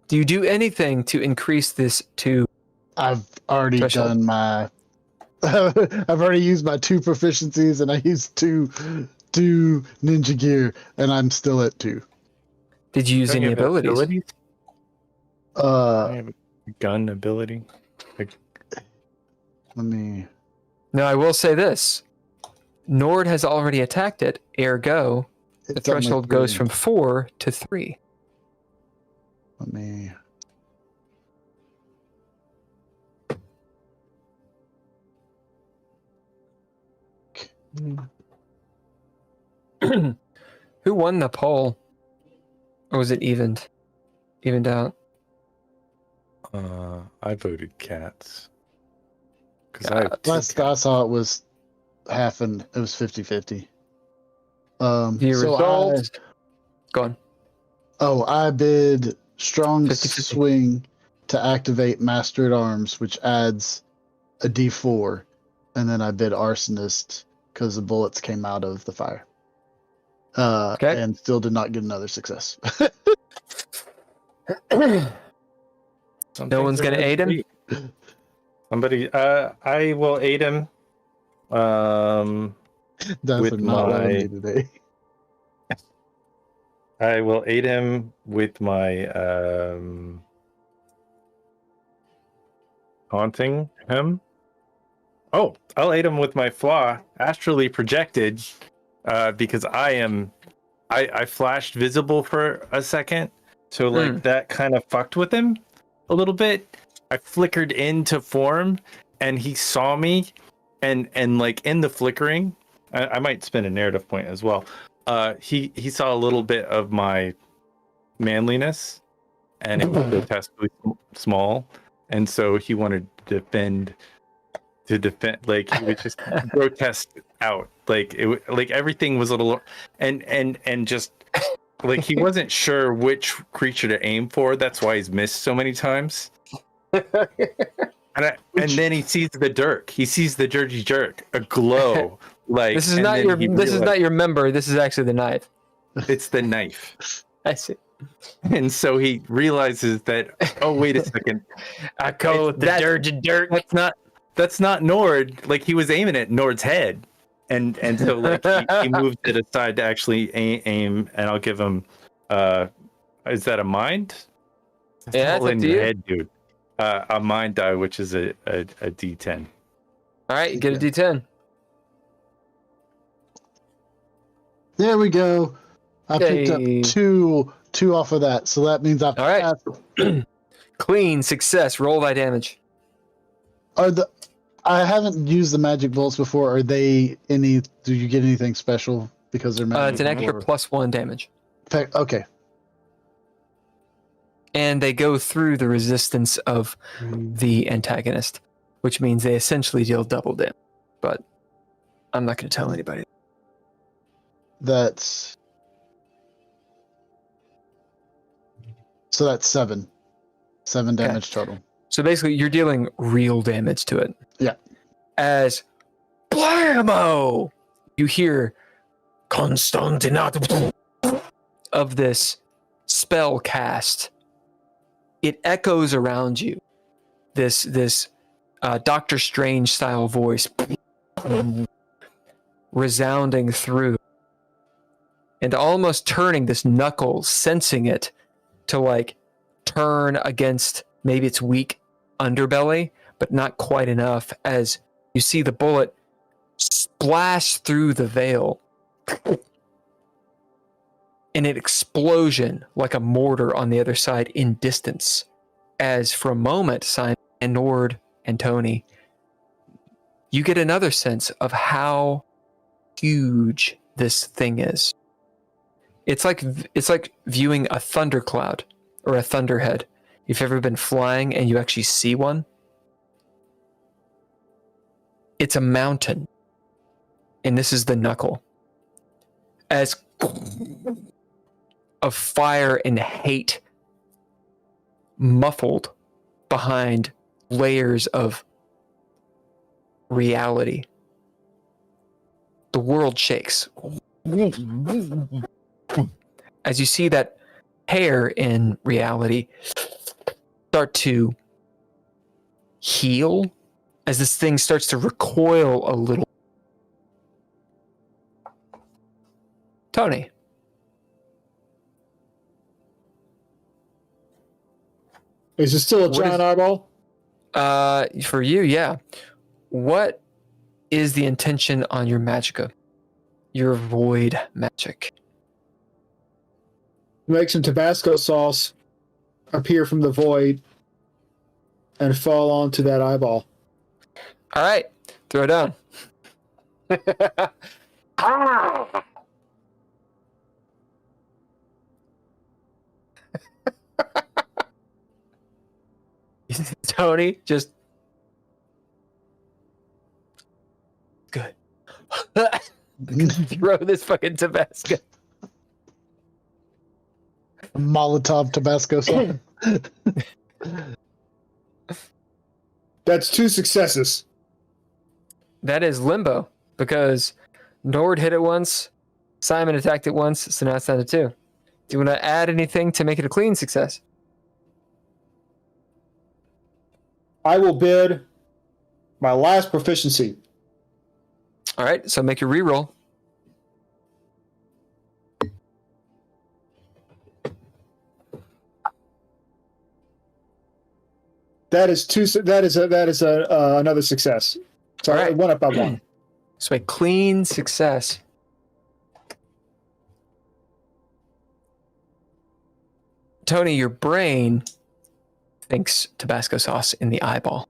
Do you do anything to increase this to... I've already threshold? done my... I've already used my 2 proficiencies, and I used 2 ninja gear, and I'm still at 2. Did you use Don't any you have abilities? I have a gun ability. Let me... No, I will say this. Nord has already attacked it, ergo, the It's on my threshold goes 3. from 4 to 3. Let me... Who won the poll? Or was it evened? Evened out? I voted cats. Because Last I saw it was half and it was 50-50. The So results... Go on. I bid strong 50-50. swing to activate Master at Arms, which adds a D4, and then I bid arsonist because the bullets came out of the fire. Okay. And still did not get another success. No one's going to aid him? Somebody, I will aid him. That's With not what I my- need today. I will aid him with my haunting him. Oh, I'll aid him with my flaw, astrally projected, because I flashed visible for a second, so like that kind of fucked with him a little bit. I flickered into form, and he saw me, and like in the flickering, I might spend a narrative point as well. He saw a little bit of my manliness, and it was grotesquely small, and so he wanted to defend. Like he was just grotesque out. Like like everything was a little, and just like he wasn't sure which creature to aim for. That's why he's missed so many times. And then he sees the dirk. He sees the dirty jerk, a glow. Like This is not your member. This is actually the knife. It's the knife. I see. And so he realizes that. Oh, wait a second. I call it the dirty dirt. That's not Nord. Like he was aiming at Nord's head, and so like he moved it aside to actually aim. And I'll give him. Is that a mind? Yeah, all that's in up to your you. head, dude. A mind die, which is a D10. All right, you get a D10. There we go. I picked up Hey. two off of that, so that means I've All right. passed. Clean success. Roll thy damage. I haven't used the magic bolts before. Are they any? Do you get anything special because they're magic? It's an extra +1 damage. Okay. And they go through the resistance of the antagonist, which means they essentially deal double damage. But I'm not going to tell anybody. That's 7. 7 damage total. So basically, you're dealing real damage to it. Yeah. As blammo, you hear Constantinople of this spell cast. It echoes around you. This Doctor Strange style voice resounding through, and almost turning this knuckle, sensing it to like turn against maybe its weak underbelly, but not quite enough, as you see the bullet splash through the veil in an explosion like a mortar on the other side in distance, as for a moment, Simon and Nord and Tony, you get another sense of how huge this thing is. It's like viewing a thundercloud or a thunderhead. If you've ever been flying and you actually see one, it's a mountain, and this is the knuckle. As of fire and hate muffled behind layers of reality, the world shakes. As you see that hair in reality start to heal, as this thing starts to recoil a little. Tony. Is it still a giant eyeball? For you, yeah. What is the intention on your magicka? Your void magic. Make some Tabasco sauce appear from the void and fall onto that eyeball. All right, throw it down. Tony, just good. Throw this fucking Tabasco. Molotov Tabasco sauce. That's 2 successes. That is limbo, because Nord hit it once, Simon attacked it once, so now it's down to 2. Do you want to add anything to make it a clean success? I will bid my last proficiency. All right, so make your reroll. That is another success. So All I right. went up by 1. So a clean success. Tony, your brain thinks Tabasco sauce in the eyeball.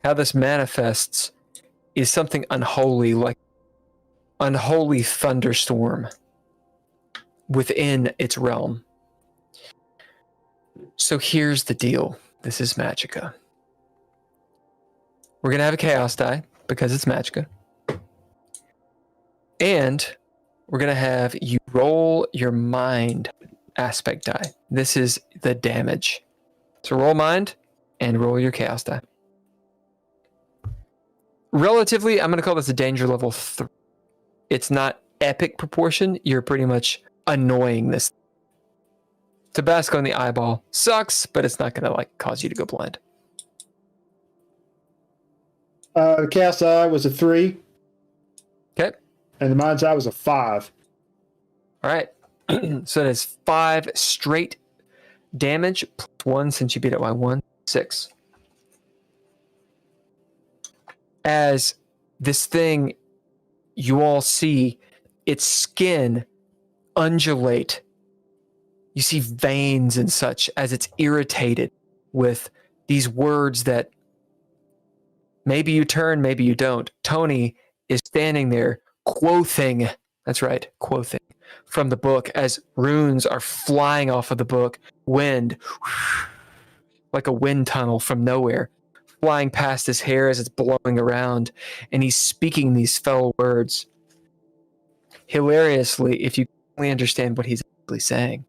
How this manifests is something unholy, like unholy thunderstorm within its realm. So here's the deal. This is magicka. We're going to have a chaos die because it's magicka. And we're going to have you roll your mind aspect die. This is the damage. So roll mind and roll your chaos die. Relatively, I'm going to call this a danger level 3. It's not epic proportion. You're pretty much annoying this. Tabasco in the eyeball sucks, but it's not going to cause you to go blind. The cast eye was a 3. Okay. And the mind's eye was a 5. All right. So that is 5 straight damage plus 1 since you beat it by 1. 6. As this thing, you all see its skin undulate. You see veins and such as it's irritated with these words that maybe you turn, maybe you don't. Tony is standing there quothing, that's right, quothing, from the book as runes are flying off of the book. Wind, like a wind tunnel from nowhere, flying past his hair as it's blowing around. And he's speaking these fell words. Hilariously, if you only understand what he's actually saying.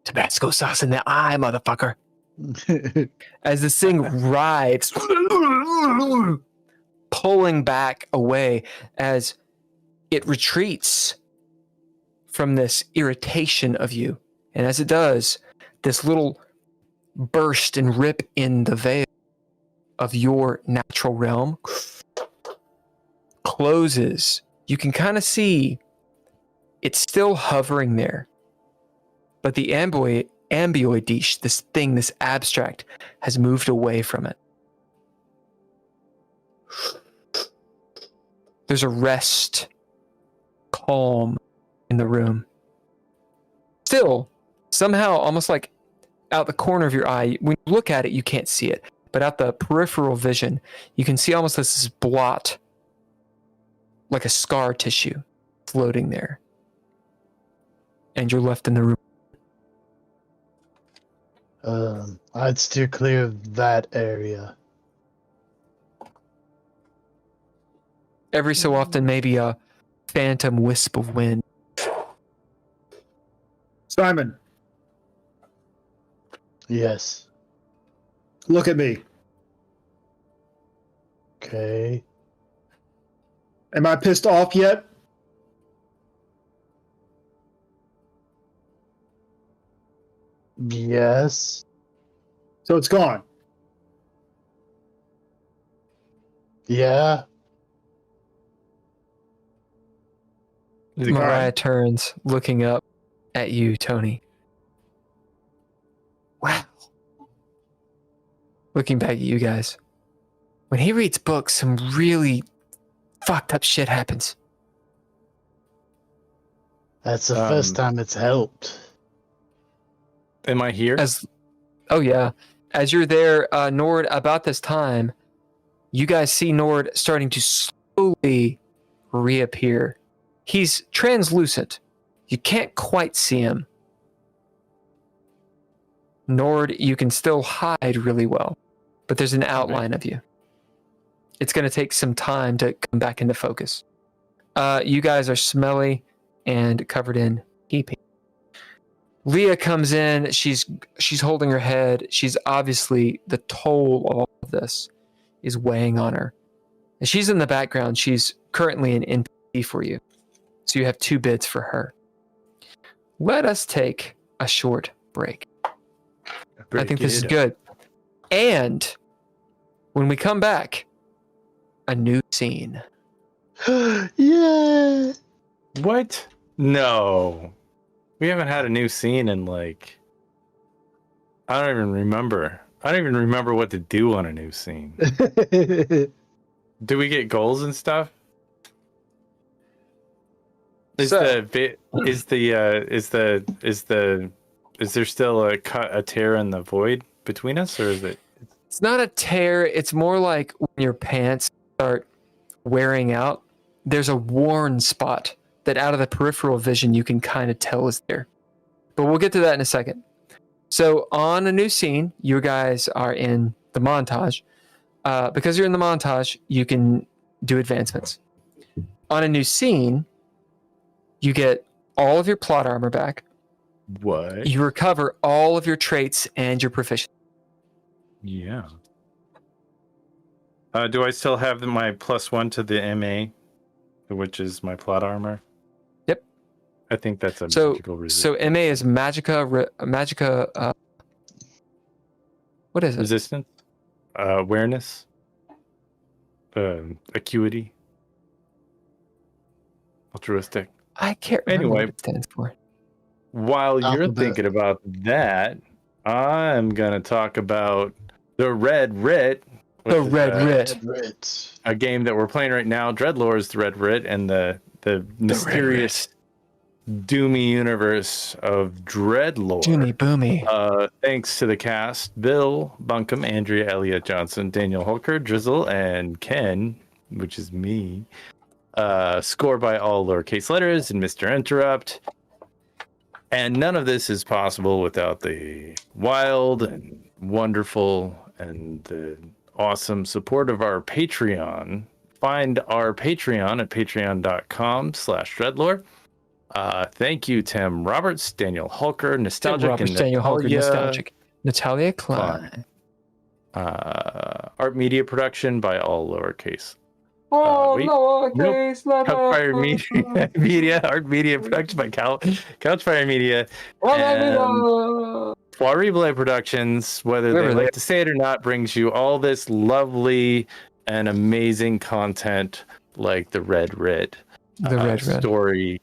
Tabasco sauce in the eye, motherfucker. As this thing writhes, pulling back away as it retreats from this irritation of you. And as it does, this little burst and rip in the veil of your natural realm closes. You can kind of see it's still hovering there. But the ambioid dish, this thing, this abstract, has moved away from it. There's a rest, calm, in the room. Still, somehow, almost like out the corner of your eye, when you look at it, you can't see it. But out the peripheral vision, you can see almost this blot, like a scar tissue, floating there. And you're left in the room. I'd steer clear of that area. Every so often, maybe a phantom wisp of wind. Simon, Yes. look at me. Okay. Am I pissed off yet? Yes. So it's gone. Yeah. Mariah turns, looking up at you, Tony. Wow. Looking back at you guys. When he reads books, some really fucked up shit happens. That's the first time it's helped. Am I here? Oh yeah. As you're there, Nord, about this time, you guys see Nord starting to slowly reappear. He's translucent. You can't quite see him. Nord, you can still hide really well, but there's an outline of you. It's going to take some time to come back into focus. You guys are smelly and covered in pee-pee. Leah comes in. She's holding her head. She's obviously, the toll of all of this is weighing on her. And she's in the background. She's currently an NPC for you. So you have 2 bids for her. Let us take a short break. I think this is good. And when we come back, a new scene. Yeah. What? No. We haven't had a new scene in like... I don't even remember. I don't even remember what to do on a new scene. Do we get goals and stuff? Is there still a tear in the void between us, or is it? It's not a tear. It's more like when your pants start wearing out. There's a worn spot that out of the peripheral vision you can kind of tell is there. But we'll get to that in a second. So on a new scene, you guys are in the montage. Because you're in the montage, you can do advancements. On a new scene, you get all of your plot armor back. What? You recover all of your traits and your proficiency. Yeah. Do I still have my +1 to the MA, which is my plot armor? Yep. I think that's a magical resistance. So MA is Magica. What is it? Resistance, awareness, acuity, altruistic. I can't remember Anyway, what it stands for. While you're Alphabet. thinking about that, I'm gonna talk about the Red Writ. The Red Writ. Red Writ. A game that we're playing right now. DreadLore is the Red Writ, and the mysterious doomy universe of DreadLore. Doomy boomy. Thanks to the cast: Bill, Bunkum, Andrea Elliott-Johnson, Daniel Holker, Drizzle, and Ken, which is me. Score by all lowercase letters and Mr. Interrupt. And none of this is possible without the wild and wonderful and the awesome support of our Patreon. Find our Patreon at patreon.com/DreadLore. Thank you, Tim Roberts, Daniel Hulker, Nostalgic, and Daniel Hulker, Natalia, Nostalgic. Natalia Cline. Art media production by all lowercase. lowercase letter. Couchfire media, art media production by Couchfire Media. And Florible Productions, whether they like to say it or not, brings you all this lovely and amazing content like the Red Writ. The Red Writ. Story,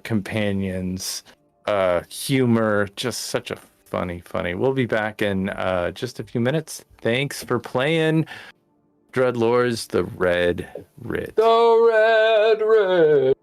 companions, humor, just such a funny. We'll be back in just a few minutes. Thanks for playing DreadLore's The Red Writ. The Red Writ.